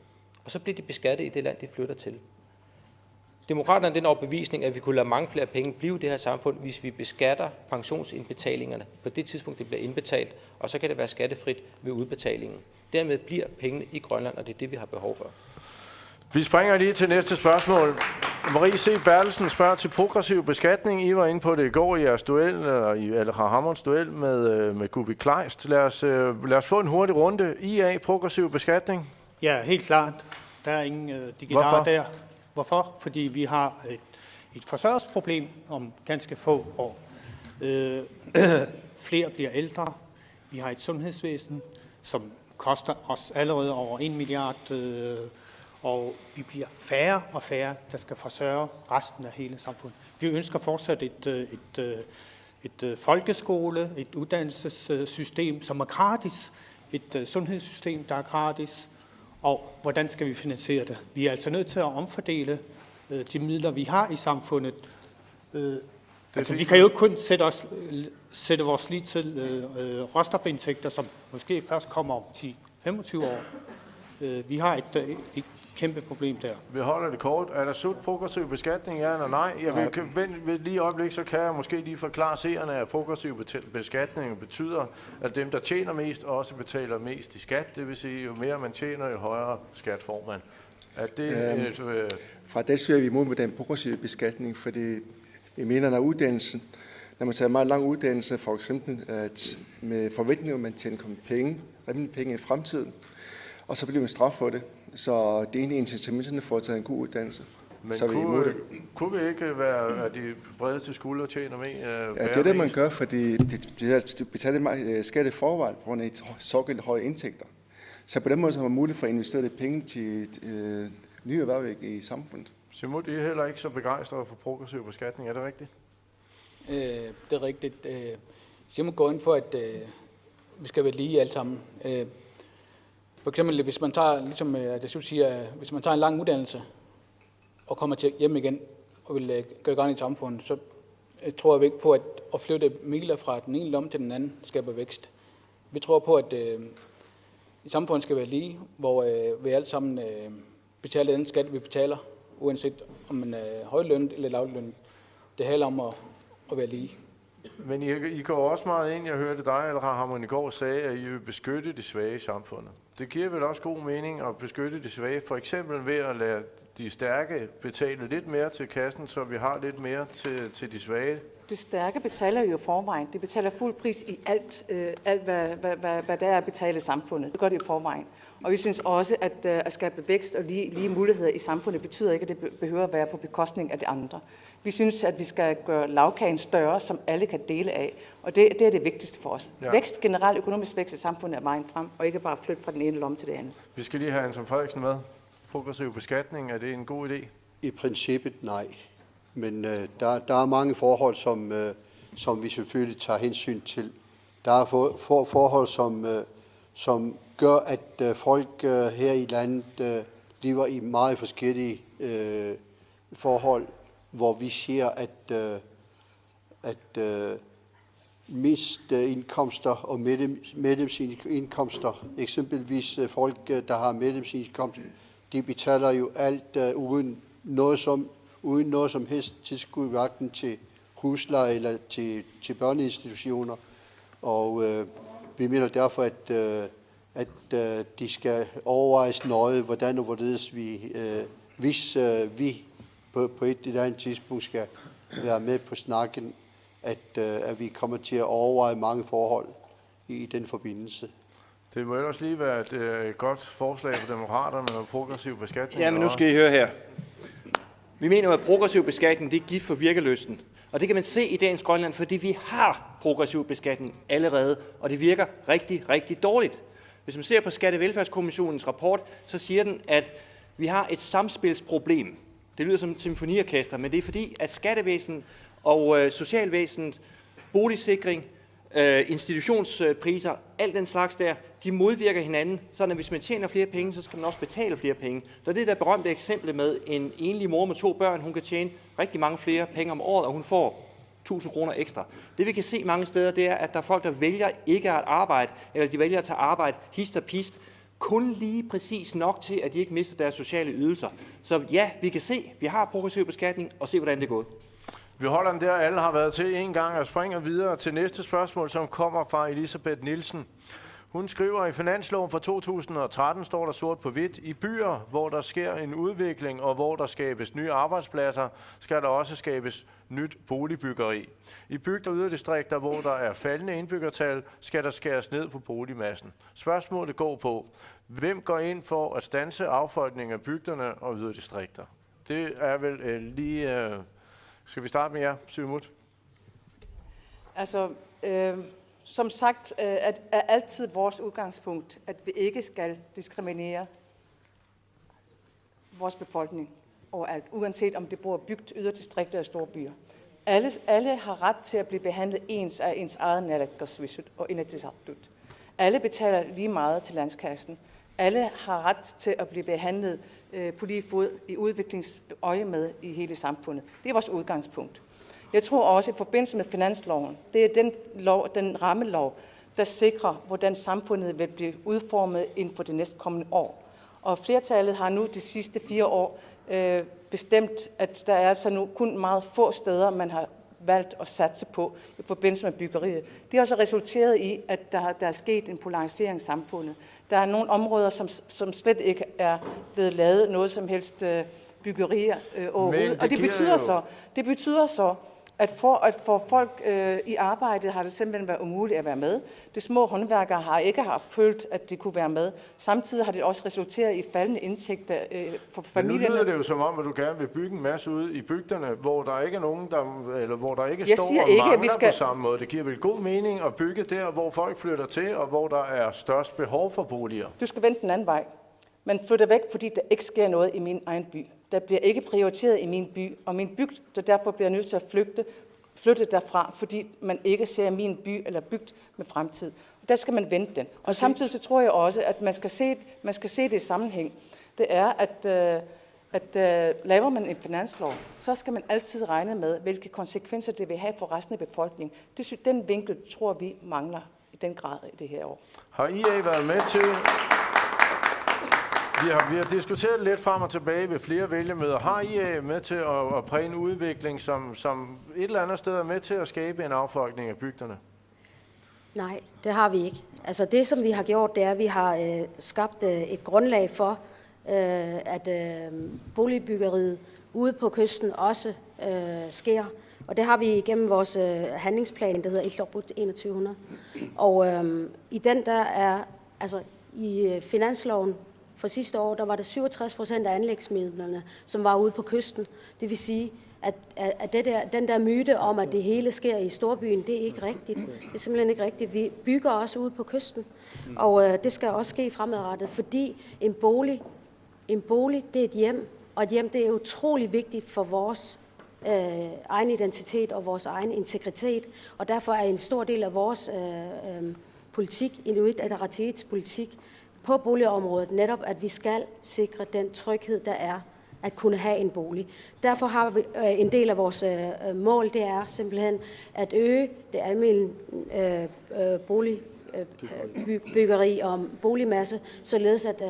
Og så bliver de beskattet i det land, de flytter til. Demokraterne er den overbevisning, at vi kunne lade mange flere penge blive i det her samfund, hvis vi beskatter pensionsindbetalingerne på det tidspunkt, det bliver indbetalt, og så kan det være skattefrit ved udbetalingen. Dermed bliver pengene i Grønland, og det er det, vi har behov for. Vi springer lige til næste spørgsmål. Marie C. Bertelsen spørger til progressiv beskatning. I var inde på det i går i jeres duel, eller Hammerens duel med Gubi Kleist. Lad os få en hurtig runde. IA, progressiv beskatning? Ja, helt klart. Der er ingen digitaler der. Hvorfor? Fordi vi har et forsørgelsesproblem om ganske få år. Flere bliver ældre. Vi har et sundhedsvæsen, som koster os allerede over 1 milliard, og vi bliver færre og færre, der skal forsørge resten af hele samfundet. Vi ønsker fortsat et folkeskole, et uddannelsessystem, som er gratis, et sundhedssystem, der er gratis, og hvordan skal vi finansiere det? Vi er altså nødt til at omfordele de midler, vi har i samfundet. Vi kan jo ikke kun sætte vores lid til råstofindtægter, som måske først kommer om 25 år. Vi har et kæmpe problem der. Vi holder det kort. Er der sut progressiv beskatning, ja eller nej? Jeg vil lige et øjeblik, så kan jeg måske lige forklare seerne, at progressiv beskatning betyder, at dem, der tjener mest, også betaler mest i skat. Det vil sige, jo mere man tjener, jo højere skat får man. Er det, Fra det synes vi imod med den progressive beskatning, fordi vi mener, når man tager meget lang uddannelse, for eksempel at med forventninger, man tjener rimelig penge i fremtiden, og så bliver man straf for det. Så det er egentlig incitamenterne for at tage en god uddannelse. Men så kunne vi ikke være, at de bredeste skuldre tjener med? Ja, det er det, man gør, fordi de betaler meget skat i forvejen på grund af såkaldt høje indtægter. Så på den måde så er man muligt for at investere det penge til nye erhverv i samfundet. Simut, I er heller ikke så begejstrede for progressiv beskatning, er det rigtigt? Det er rigtigt. Simut går ind for, at vi skal være lige alle sammen. For eksempel, hvis man tager, ligesom jeg siger, hvis man tager en lang uddannelse og kommer hjem igen og vil gøre gang i samfundet, så tror jeg ikke på, at flytte midler fra den ene lomme til den anden skaber vækst. Vi tror på, at i samfundet skal være lige, hvor vi alle sammen betaler den skat, vi betaler, uanset om man er højlønnet eller lavlønnet. Det handler om at være lige. Men I går også meget ind, jeg hørte dig, eller Harmon i går sagde, at I vil beskytte de svage i samfundet. Det giver vel også god mening at beskytte de svage, for eksempel ved at lade de stærke betale lidt mere til kassen, så vi har lidt mere til de svage. De stærke betaler jo forvejen. De betaler fuld pris i alt hvad der er at betale i samfundet. Det gør de i forvejen. Og vi synes også, at skabe vækst og lige muligheder i samfundet betyder ikke, at det behøver at være på bekostning af de andre. Vi synes, at vi skal gøre lavkagen større, som alle kan dele af. Og det er det vigtigste for os. Ja. Vækst, generelt økonomisk vækst i samfundet er vejen frem, og ikke bare flytte fra den ene lomme til det andet. Vi skal lige have Anton Frederiksen med. Progressiv beskatning, er det en god idé? I princippet nej. Men der er mange forhold, som vi selvfølgelig tager hensyn til. Der er forhold, som gør, at folk her i landet lever i meget forskellige forhold, hvor vi siger, at indkomster og medlemsindkomster, eksempelvis folk, der har medlemsindkomst, de betaler jo alt uden noget som helst tilskud, hverken til husleje eller til børneinstitutioner. Og vi mener derfor, at de skal overvejes nøje, hvordan og hvorledes hvis vi på et eller andet tidspunkt skal være med på snakken, at vi kommer til at overveje mange forhold i den forbindelse. Det må ellers lige være et godt forslag for demokraterne med progressiv beskatning. Jamen nu skal I høre her. Vi mener, at progressiv beskatning det er gift for virkelysten. Og det kan man se i dagens Grønland, fordi vi har progressiv beskatning allerede, og det virker rigtig, rigtig dårligt. Hvis man ser på Skattevelfærdskommissionens rapport, så siger den, at vi har et samspilsproblem. Det lyder som et symfoniorkester, men det er fordi, at skattevæsen og socialvæsenet, boligsikring, institutionspriser, alt den slags der, de modvirker hinanden, så hvis man tjener flere penge, så skal man også betale flere penge. Der er det der berømte eksempel med en enlig mor med 2 børn, hun kan tjene rigtig mange flere penge om året, og hun får 1.000 kroner ekstra. Det vi kan se mange steder, det er, at der er folk, der vælger ikke at arbejde, eller de vælger at tage arbejde hist og pist, kun lige præcis nok til, at de ikke mister deres sociale ydelser. Så ja, vi kan se, vi har progressiv beskatning, og se, hvordan det går. Vi holder den der, alle har været til en gang, og springer videre til næste spørgsmål, som kommer fra Elisabeth Nielsen. Hun skriver, i finansloven for 2013 står der sort på hvidt, i byer, hvor der sker en udvikling og hvor der skabes nye arbejdspladser, skal der også skabes nyt boligbyggeri. I bygder og yderdistrikter, hvor der er faldende indbyggertal, skal der skæres ned på boligmassen. Spørgsmålet går på, hvem går ind for at standse affolkning af bygderne og yderdistrikter? Det er vel lige... Skal vi starte med jer, Simut? Altså, som sagt, er altid vores udgangspunkt, at vi ikke skal diskriminere vores befolkning overalt, uanset om det bor bygd, yderdistrikter eller store byer. Alle har ret til at blive behandlet ens af ens eget nærlæggersvisut og inatsisartut. Alle betaler lige meget til landskassen. Alle har ret til at blive behandlet på lige fod i udviklingsøje med i hele samfundet. Det er vores udgangspunkt. Jeg tror også, at i forbindelse med finansloven, det er den rammelov, der sikrer, hvordan samfundet vil blive udformet inden for det næste kommende år. Og flertallet har nu de sidste 4 år bestemt, at der er altså nu kun meget få steder, man har valgt at satse på i forbindelse med byggeriet. Det har også resulteret i, at der er sket en polarisering i samfundet. Der er nogle områder, som slet ikke er blevet lavet noget som helst byggerier overhovedet. Og det betyder så, at for at få folk i arbejde, har det simpelthen været umuligt at være med. De små håndværkere har ikke følt, at de kunne være med. Samtidig har det også resulteret i faldende indtægter for familierne. Men nu lyder det jo som om, at du gerne vil bygge en masse ude i bygderne, hvor der ikke er nogen, eller hvor der ikke står og mangler på samme måde. Det giver vel god mening at bygge der, hvor folk flytter til, og hvor der er størst behov for boliger. Du skal vente den anden vej. Man flytter væk, fordi der ikke sker noget i min egen by. Der bliver ikke prioriteret i min by, og min bygd, der derfor bliver nødt til at flytte derfra, fordi man ikke ser min by eller bygd med fremtid. Og der skal man vente den. Og samtidig så tror jeg også, at man skal se det i sammenhæng. Det er, at laver man en finanslov, så skal man altid regne med, hvilke konsekvenser det vil have for resten af befolkningen. Den vinkel tror vi mangler i den grad i det her år. Har IA været med til... Vi har diskuteret lidt frem og tilbage ved flere vælgermøder. Har I med til at præge en udvikling, som et eller andet sted er med til at skabe en affolkning af bygderne? Nej, det har vi ikke. Altså det, som vi har gjort, det er, at vi har skabt et grundlag for, at boligbyggeriet ude på kysten også sker. Og det har vi igennem vores handlingsplan, der hedder Illorbut 2100. Og i den der er, altså i finansloven, for sidste år, der var det 67% af anlægsmidlerne, som var ude på kysten. Det vil sige, at den der myte om, at det hele sker i storbyen, det er ikke rigtigt. Det er simpelthen ikke rigtigt. Vi bygger også ude på kysten, og det skal også ske fremadrettet, fordi en bolig, det er et hjem, og et hjem, det er utrolig vigtigt for vores egen identitet og vores egen integritet, og derfor er en stor del af vores politik, Inuit Ataqatigiits politik, på boligområdet netop, at vi skal sikre den tryghed, der er at kunne have en bolig. Derfor har vi en del af vores mål, det er simpelthen at øge det almindelige boligbyggeri og boligmasse, således at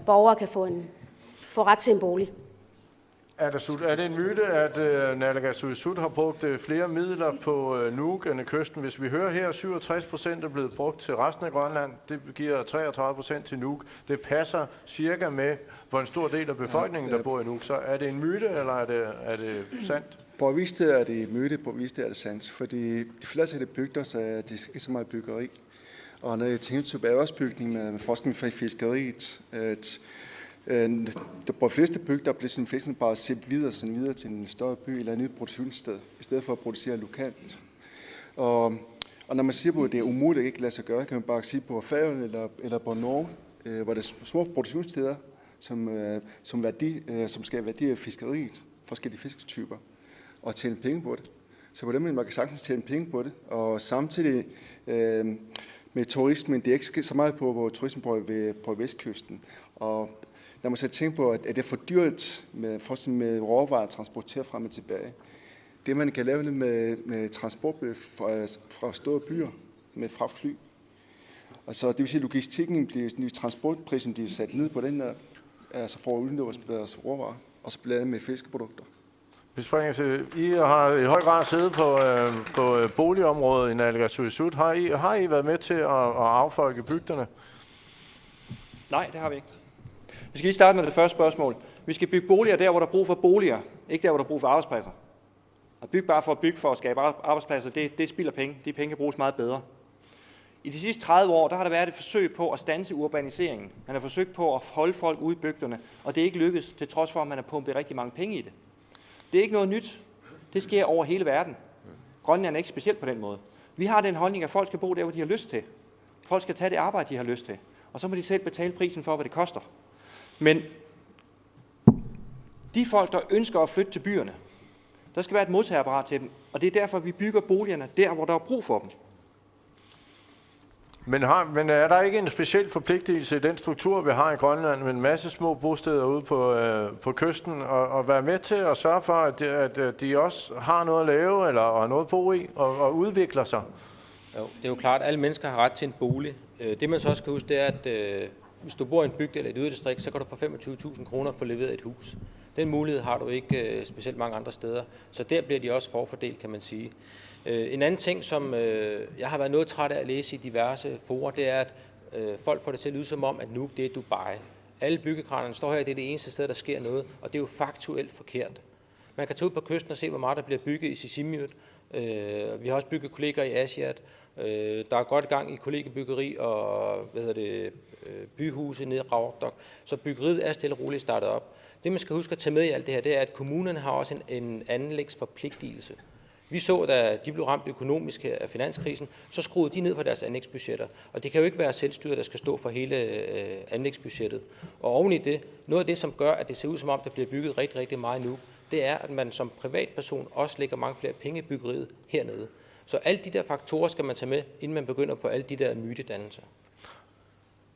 borgere kan få ret til en bolig. Er det en myte, at Naalakkersuisut har brugt flere midler på Nuuk end kysten? Hvis vi hører her, 67% er blevet brugt til resten af Grønland, det giver 33% til Nuuk. Det passer cirka med, hvor en stor del af befolkningen, der bor i Nuuk. Så er det en myte, eller er det sandt? På vist sted er det myte, på vist sted er det sandt. Fordi de fleste af de bygder, så er det ikke så meget byggeri. Og når jeg tænker til erhvervsbygning med forskning fra fiskeriet, på de fleste bygder bliver sådan fisken bare sendt videre til en større by eller et nyt produktionssted, i stedet for at producere lokalt. Og når man siger på, at det er umuligt at ikke lade sig gøre, kan man bare sige på Færøerne eller på Norge, hvor der er små produktionssteder, som skal værdi af fiskeriet, forskellige fisketyper, og tjene penge på det. Så på den måde, man kan sagtens tjene penge på det, og samtidig med turismen, det er ikke så meget på turismen på vestkysten, og når man så tænker på, at det er for dyrt med råvarer at transportere frem og tilbage. Det man kan lave med transport fra store byer med fra fly. Altså, det vil sige, at logistikken transportprisen bliver sat ned på den der, altså for at udnytte vores råvarer, og så blandet med fiskeprodukter. Vi springer til, I har i høj grad siddet på boligområdet i Naalakkersuisut. Har I været med til at affolke bygderne? Nej, det har vi ikke. Vi skal lige starte med det første spørgsmål. Vi skal bygge boliger der, hvor der er brug for boliger, ikke der, hvor der er brug for arbejdspladser. At bygge bare for at skabe arbejdspladser, det spilder penge. De penge kan bruges meget bedre. I de sidste 30 år, der har der været et forsøg på at standse urbaniseringen. Man har forsøgt på at holde folk ude i bygderne, og det er ikke lykkedes, til trods for, at man har pumpet rigtig mange penge i det. Det er ikke noget nyt. Det sker over hele verden. Grønland er ikke specielt på den måde. Vi har den holdning, at folk skal bo der, hvor de har lyst til. Folk skal tage det arbejde, de har lyst til. Og så må de selv betale prisen for, hvad det koster. Men de folk, der ønsker at flytte til byerne, der skal være et modtagerapparat til dem. Og det er derfor, vi bygger boligerne der, hvor der er brug for dem. Men er der ikke en speciel forpligtelse i den struktur, vi har i Grønland, med en masse små bosteder ude på kysten, og være med til at sørge for, at de også har noget at lave, eller noget at bo i, og udvikler sig? Jo, det er jo klart, at alle mennesker har ret til en bolig. Det man så også skal huske, det er, at hvis du bor i en bygd eller et yderdistrikt, så kan du for 25.000 kroner få leveret et hus. Den mulighed har du ikke specielt mange andre steder, så der bliver de også forfordelt, kan man sige. En anden ting, som jeg har været noget træt af at læse i diverse forer, det er, at folk får det til at lyde som om, at nu det er Dubai. Alle byggekranerne står her, det er det eneste sted, der sker noget, og det er jo faktuelt forkert. Man kan tage ud på kysten og se, hvor meget der bliver bygget i Sisimiut. Vi har også bygget kolleger i Asiat. Der er godt gang i kollegebyggeri og byhuse nede i Ravdok. Så byggeriet er stille og roligt startet op. Det, man skal huske at tage med i alt det her, det er, at kommunerne har også en anlægsforpligtelse. Vi så, da de blev ramt økonomisk af finanskrisen, så skruede de ned for deres anlægsbudgetter. Og det kan jo ikke være selvstyret, der skal stå for hele anlægsbudgettet. Og oven i det, noget af det, som gør, at det ser ud som om, der bliver bygget rigtig, rigtig meget nu, det er, at man som privatperson også lægger mange flere penge i byggeriet hernede. Så alle de der faktorer skal man tage med, inden man begynder på alle de der mytedannelser.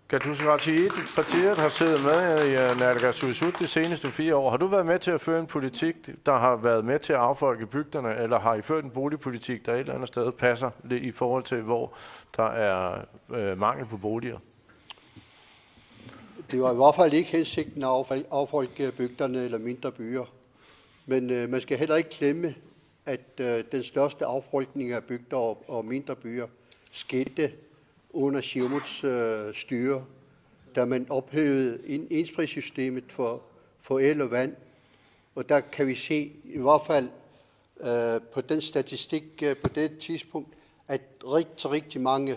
Katusirat, partiet har siddet med i Naalakkersuisut de seneste 4 år. Har du været med til at føre en politik, der har været med til at affolke bygderne, eller har I ført en boligpolitik, der et eller andet sted passer i forhold til, hvor der er mangel på boliger? Det var i hvert fald ikke hensigten at affolke bygderne eller mindre byer. Men man skal heller ikke glemme, at den største affolkning af bygder og mindre byer skete under Siumuts styre, da man ophævede ensprissystemet for el og vand. Og der kan vi se, i hvert fald på den statistik på det tidspunkt, at rigtig mange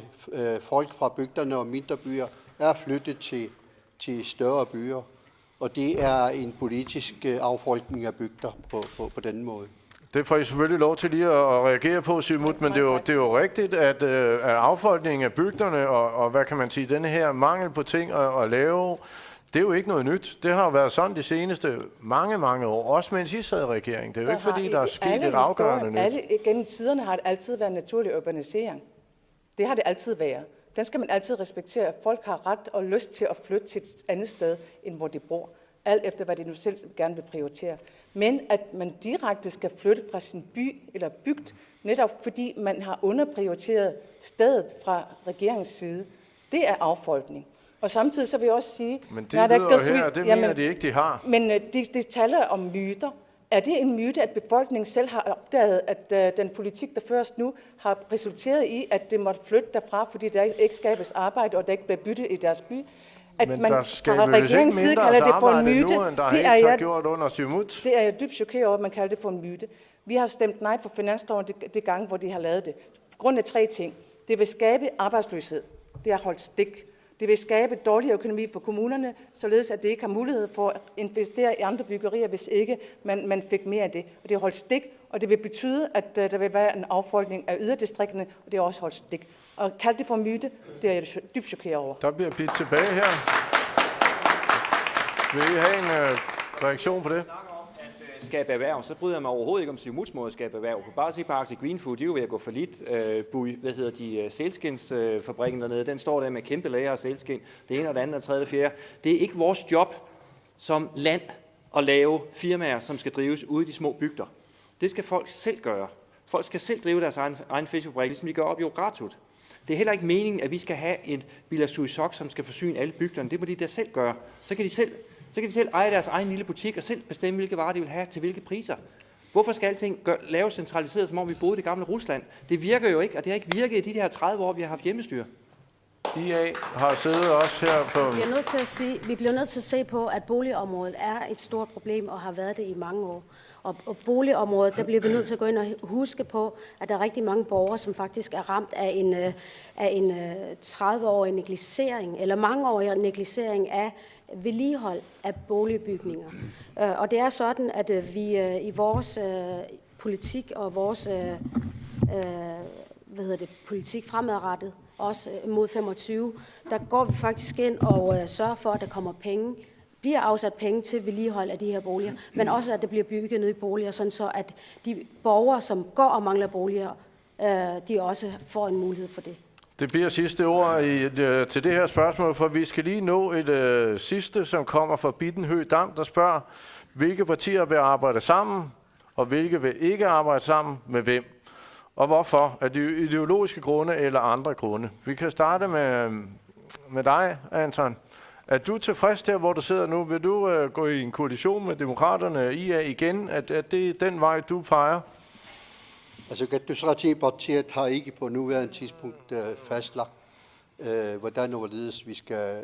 folk fra bygderne og mindre byer er flyttet til større byer. Og det er en politisk affolkning af bygder på den måde. Det får I selvfølgelig lov til lige at reagere på, Siumut, men det er jo rigtigt, at affolkningen af bygderne og hvad kan man sige, denne her mangel på ting at lave, det er jo ikke noget nyt. Det har jo været sådan de seneste mange år, også mens I sad i regeringen. Det er jo ikke fordi, der er sket et afgørende nyt. Gennem tiderne har det altid været naturlig urbanisering. Det har det altid været. Den skal man altid respektere. Folk har ret og lyst til at flytte til et andet sted, end hvor de bor. Alt efter, hvad de nu selv gerne vil prioritere. Men at man direkte skal flytte fra sin by eller bygd, netop fordi man har underprioriteret stedet fra regeringens side, det er affolkning. Og samtidig så vil jeg også sige... Men det lyder her, det mener de ikke, de har. Men de taler om myter. Er det en myte, at befolkningen selv har opdaget, at den politik, der først nu, har resulteret i, at det måtte flytte derfra, fordi der ikke skabes arbejde, og der ikke bliver byttet i deres by? At men man der fra regeringens side kalder det for en myte, det er jeg dybt chokeret over, at man kalder det for en myte. Vi har stemt nej for finansloven det gang, hvor de har lavet det. Grund af 3 ting. Det vil skabe arbejdsløshed. Det har holdt stik. Det vil skabe dårlig økonomi for kommunerne, således at det ikke har mulighed for at investere i andre byggerier, hvis ikke man fik mere af det. Og det har holdt stik, og det vil betyde, at der vil være en affolkning af yderdistrikterne, og det har også holdt stik. Og kaldt det for myte, det er jeg dybt chokeret over. Der bliver bidt tilbage her. Vil I have en reaktion på det? Skabe erhverv, så bryder jeg mig overhovedet ikke om Siumuts måde at skabe erhverv. Bare se på Arctic Green Food, de er jo ved at gå for lidt. Sælskinsfabrikken dernede, den står der med kæmpe lager af sælskind. Det ene og det andet og tredje og fjerde. Det er ikke vores job som land at lave firmaer, som skal drives ude i de små bygder. Det skal folk selv gøre. Folk skal selv drive deres egen fiskefabrik, ligesom de gør op i Ogratut. Det er heller ikke meningen, at vi skal have et Bilasuisok, som skal forsyne alle bygderne. Det må de der selv gøre. Så kan de selv eje deres egen lille butik og selv bestemme, hvilke varer de vil have til hvilke priser. Hvorfor skal alting laves centraliseret, som om vi boede i det gamle Rusland? Det virker jo ikke, og det har ikke virket i de her 30 år, vi har haft hjemmestyre. IA har siddet også her på... Vi bliver nødt til at se på, at boligområdet er et stort problem og har været det i mange år. Og boligområdet, der bliver vi nødt til at gå ind og huske på, at der er rigtig mange borgere, som faktisk er ramt af en 30-årig negligering, eller mangeårig negligering af vedligehold af boligbygninger. Og det er sådan, at vi i vores politik og vores politik fremadrettet, også mod 25, der går vi faktisk ind og sørger for, at der kommer penge, bliver afsat penge til vedligehold af de her boliger, men også at der bliver bygget nye boliger, sådan så at de borgere, som går og mangler boliger, de også får en mulighed for det. Det bliver sidste ord til det her spørgsmål, for vi skal lige nå et sidste, som kommer fra Bitten Høgh Dam, der spørger, hvilke partier vil arbejde sammen, og hvilke vil ikke arbejde sammen med hvem? Og hvorfor? Er det ideologiske grunde eller andre grunde? Vi kan starte med dig, Anton. Er du tilfreds der, hvor du sidder nu? Vil du gå i en koalition med Demokraterne IA igen? Er det den vej, du peger? Altså, Gadusrati-partiet har ikke på nuværende tidspunkt fastlagt, hvordan og hvorledes vi skal,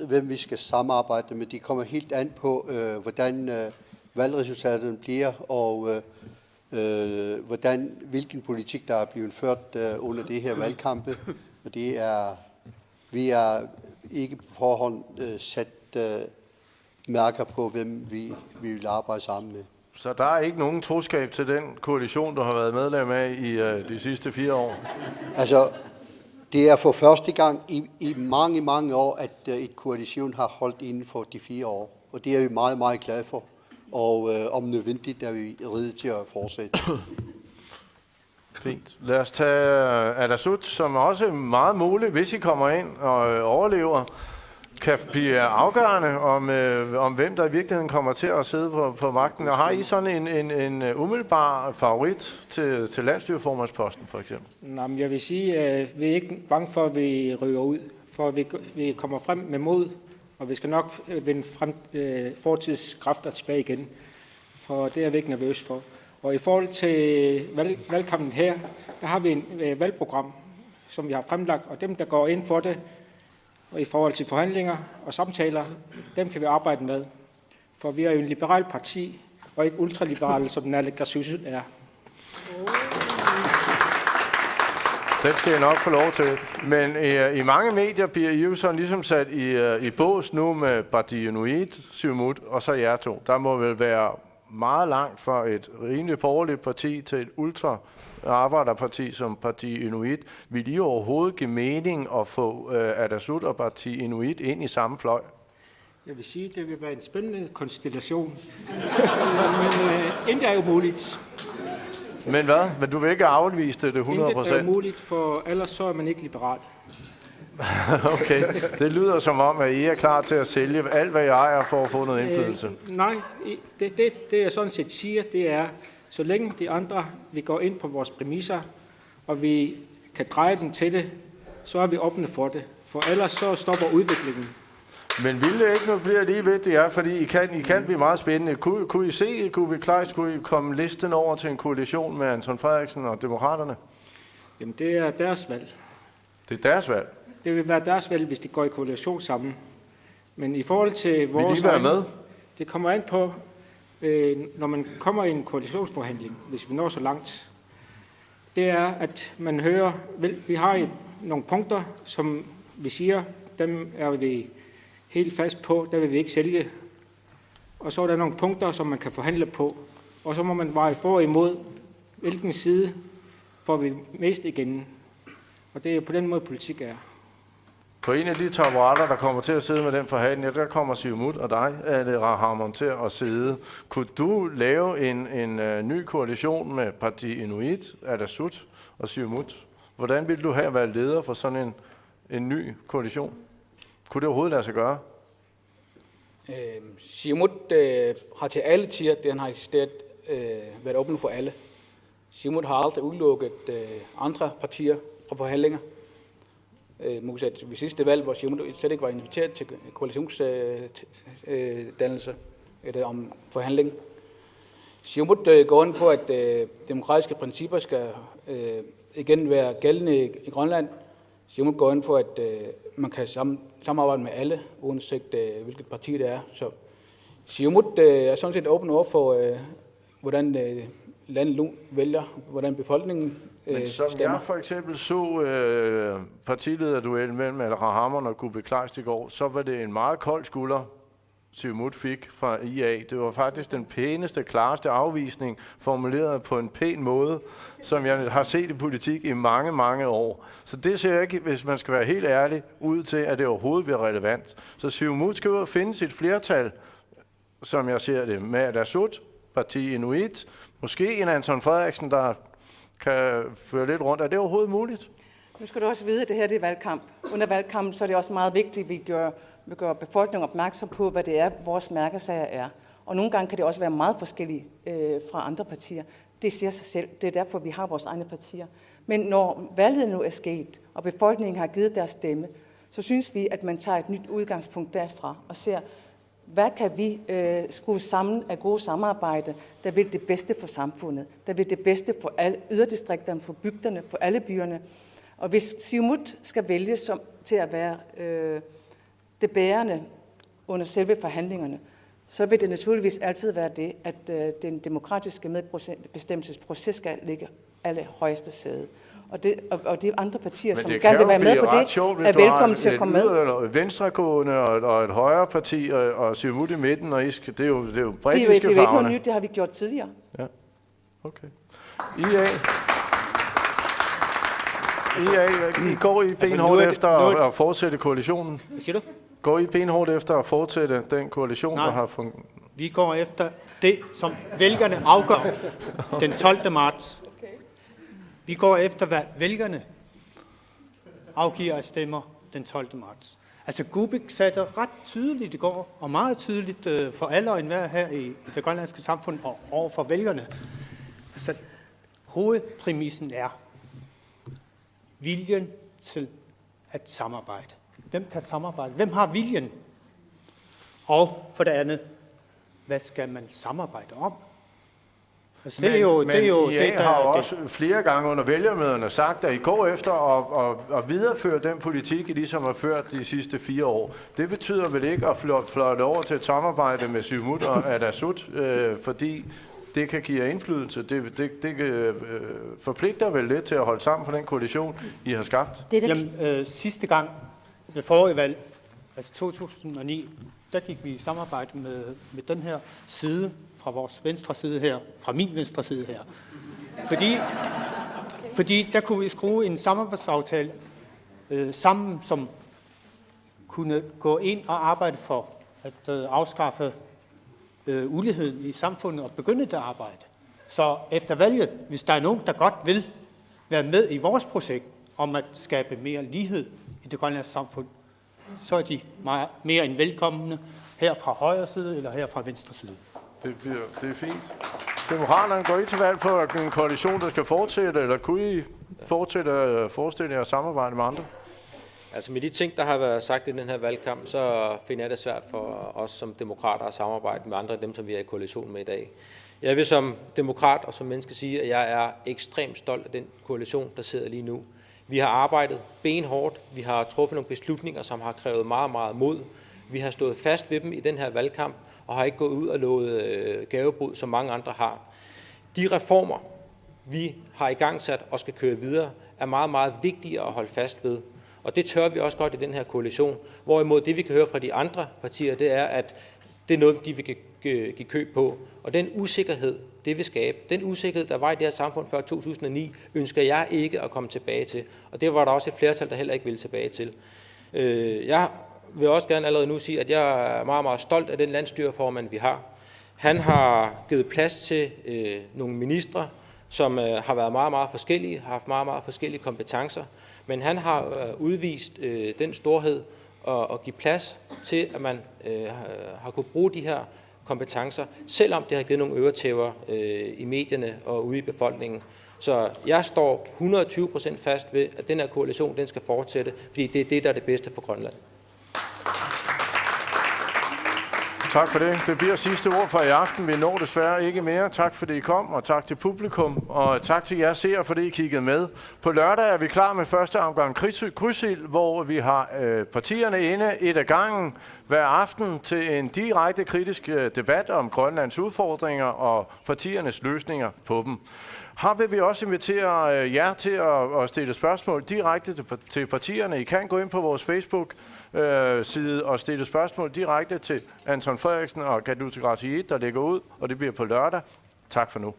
hvem vi skal samarbejde med. De kommer helt an på, hvordan valgresultaterne bliver, og hvilken politik, der er blevet ført under det her valgkampe. Og vi er ikke på forhånd sat mærker på, hvem vi vil arbejde sammen med. Så der er ikke nogen troskab til den koalition, du har været medlem af i de sidste 4 år? Altså, det er for første gang i mange, mange år, at et koalition har holdt inden for de 4 år. Og det er vi meget, meget glade for. Og om nødvendigt er vi rede til at fortsætte. Fint. Lad os tage Atassut, som også er meget muligt, hvis I kommer ind og overlever, kan blive afgørende om hvem der i virkeligheden kommer til at sidde på magten. Og har I sådan en umiddelbar favorit til landsstyreformandsposten, for eksempel? Nej, men jeg vil sige, at vi er ikke bange for, at vi ryger ud, for vi kommer frem med mod, og vi skal nok vinde fortidskræfter tilbage igen, for det er vi ikke nervøs for. Og i forhold til valgkampen her, der har vi et valgprogram, som vi har fremlagt, og dem, der går ind for det, og i forhold til forhandlinger og samtaler, dem kan vi arbejde med. For vi er jo en liberal parti, og ikke ultraliberal, som naalakkersuisut er. Den skal jeg nok få lov til. Men i mange medier bliver I jo sådan ligesom sat i bås nu med Parti Inuit, Siumut og så jer to. Der må vel være meget langt fra et rimelig borgerligt parti til et ultra-arbejderparti som Parti Inuit. Vil I overhovedet give mening at få Atassut og Parti Inuit ind i samme fløj? Jeg vil sige, at det vil være en spændende konstellation. Men intet er jo muligt. Men hvad? Men du vil ikke afvise det 100%? Intet er muligt, for ellers så er man ikke liberal. Okay, det lyder som om, at I er klar til at sælge alt, hvad jeg ejer, for at få noget indflydelse. Nej, det jeg sådan set siger, det er, så længe de andre, vi går ind på vores præmisser, og vi kan dreje dem til det, så er vi åbne for det. For ellers så stopper udviklingen. Men vil det ikke, nu bliver lige ved det er, fordi I kan blive meget spændende. Kunne I komme listen over til en koalition med Anton Frederiksen og Demokraterne? Jamen, det er deres valg. Det er deres valg? Det vil være deres valg, hvis de går i koalition sammen. Men i forhold til vores... Vil I være med? Det kommer an på, når man kommer i en koalitionsforhandling, hvis vi når så langt. Det er, at man hører... Vi har nogle punkter, som vi siger, dem er vi helt fast på, der vil vi ikke sælge. Og så er der nogle punkter, som man kan forhandle på. Og så må man veje for og imod, hvilken side får vi mest igen. Og det er på den måde, politik er. På en af de taburetter, der kommer til at sidde med den forhandling, der kommer Siumut og dig, Rahman, til at sidde. Kunne du lave en ny koalition med Parti Inuit, Atassut og Siumut? Hvordan ville du have at være leder for sådan en ny koalition? Kunne det overhovedet lade sig gøre? Siumut har til alle tider, den har eksisteret, været åben for alle. Siumut har aldrig udelukket andre partier fra forhandlinger. Modsat ved sidste valg, hvor Siumut slet ikke var inviteret til koalitionsdannelse eller om forhandling. Siumut går ind for, at demokratiske principper skal igen være gældende i Grønland. Siumut går ind for, at man kan samarbejde med alle, uanset hvilket parti det er. Så Siumut er sådan set åben over for, hvordan landet nu vælger, hvordan befolkningen men som stemmer. jeg for eksempel så partilederduellen mellem Rahman og Kuupik Kleist i går, så var det en meget kold skulder, Siumut fik fra IA. Det var faktisk den pæneste, klareste afvisning, formuleret på en pæn måde, som jeg har set i politik i mange, mange år. Så det ser jeg ikke, hvis man skal være helt ærlig, ud til, at det overhovedet bliver relevant. Så Siumut skal ud og finde sit flertal, som jeg ser det, med Atassut, Parti Inuit, måske en Anton Frederiksen, der kan føre lidt rundt. Er det overhovedet muligt? Nu skal du også vide, at det her det er valgkamp. Under valgkampen så er det også meget vigtigt, at vi gør befolkningen opmærksom på, hvad det er, vores mærkesager er. Og nogle gange kan det også være meget forskellige fra andre partier. Det siger sig selv. Det er derfor, vi har vores egne partier. Men når valget nu er sket, og befolkningen har givet deres stemme, så synes vi, at man tager et nyt udgangspunkt derfra og ser, hvad kan vi skrue sammen af gode samarbejde, der vil det bedste for samfundet, der vil det bedste for alle yderdistrikterne, for bygderne, for alle byerne. Og hvis Siumut skal vælges til at være det bærende under selve forhandlingerne, så vil det naturligvis altid være det, at den demokratiske medbestemmelsesproces skal ligge allerhøjeste sæde. Og de andre partier, som gerne vil være med på det, er velkommen til at komme med. Et venstregående og et højre parti og Siumut i midten, og det er jo bredt, det er jo ikke noget nyt, det har vi gjort tidligere. Ja, okay. I går I benhårdt efter at fortsætte koalitionen? Hvad siger du? Går I benhårdt efter at fortsætte den koalition, der har fungeret? Vi går efter det, som vælgerne afgør den 12. marts. Vi går efter, hvad vælgerne afgiver af stemmer den 12. marts. Altså Gubik satte ret tydeligt i går, og meget tydeligt for alle og enhver her i det grønlandske samfund og over for vælgerne. Altså hovedpræmissen er viljen til at samarbejde. Hvem kan samarbejde? Hvem har viljen? Og for det andet, hvad skal man samarbejde om? Altså, IA har også flere gange under vælgermøderne sagt, at I går efter at videreføre den politik, I ligesom har ført de sidste 4 år. Det betyder vel ikke at fløjte over til et samarbejde med Siumut og Atassut, fordi det kan give jer indflydelse. Det forpligter vel lidt til at holde sammen på den koalition, I har skabt? Jamen, sidste gang ved forrige valg, altså 2009, der gik vi i samarbejde med den her side, fra vores venstre side her, fra min venstre side her. Fordi der kunne vi skrue en samarbejdsaftale sammen, som kunne gå ind og arbejde for at afskaffe uligheden i samfundet og begynde det arbejde. Så efter valget, hvis der er nogen, der godt vil være med i vores projekt om at skabe mere lighed i det grønlandske samfund, så er de meget mere end velkomne her fra højre side eller her fra venstre side. Det er fint. Demokraterne, går I til valg på en koalition, der skal fortsætte, eller kunne I fortsætte at forestille jer at samarbejde med andre? Altså med de ting, der har været sagt i den her valgkamp, så finder jeg det svært for os som demokrater at samarbejde med andre end dem, som vi er i koalition med i dag. Jeg vil som demokrat og som menneske sige, at jeg er ekstremt stolt af den koalition, der sidder lige nu. Vi har arbejdet benhårdt, vi har truffet nogle beslutninger, som har krævet meget, meget mod. Vi har stået fast ved dem i den her valgkamp, og har ikke gået ud og lovet gavebrud, som mange andre har. De reformer, vi har igangsat og skal køre videre, er meget, meget vigtige at holde fast ved. Og det tør vi også godt i den her koalition. Hvorimod det, vi kan høre fra de andre partier, det er, at det er noget, de vil give køb på. Og den usikkerhed, det vil skabe, den usikkerhed, der var i det her samfund før 2009, ønsker jeg ikke at komme tilbage til. Og det var der også et flertal, der heller ikke ville tilbage til. Jeg vil også gerne allerede nu sige, at jeg er meget, meget stolt af den landstyreformand, vi har. Han har givet plads til nogle ministre, som har været meget, meget forskellige, har haft meget, meget forskellige kompetencer, men han har udvist den storhed og give plads til, at man har kunne bruge de her kompetencer, selvom det har givet nogle øretæver i medierne og ude i befolkningen. Så jeg står 120% fast ved, at den her koalition den skal fortsætte, fordi det er det, der er det bedste for Grønland. Tak for det. Det bliver sidste ord for i aften. Vi når desværre ikke mere. Tak fordi I kom, og tak til publikum, og tak til jer seere, fordi I kiggede med. På lørdag er vi klar med første omgang krydsild, hvor vi har partierne inde et af gangen hver aften til en direkte kritisk debat om Grønlands udfordringer og partiernes løsninger på dem. Her vil vi også invitere jer til at stille spørgsmål direkte til partierne. I kan gå ind på vores Facebook-side og stille spørgsmål direkte til Anton Frederiksen og Kadu Tegrassi, der ligger ud, og det bliver på lørdag. Tak for nu.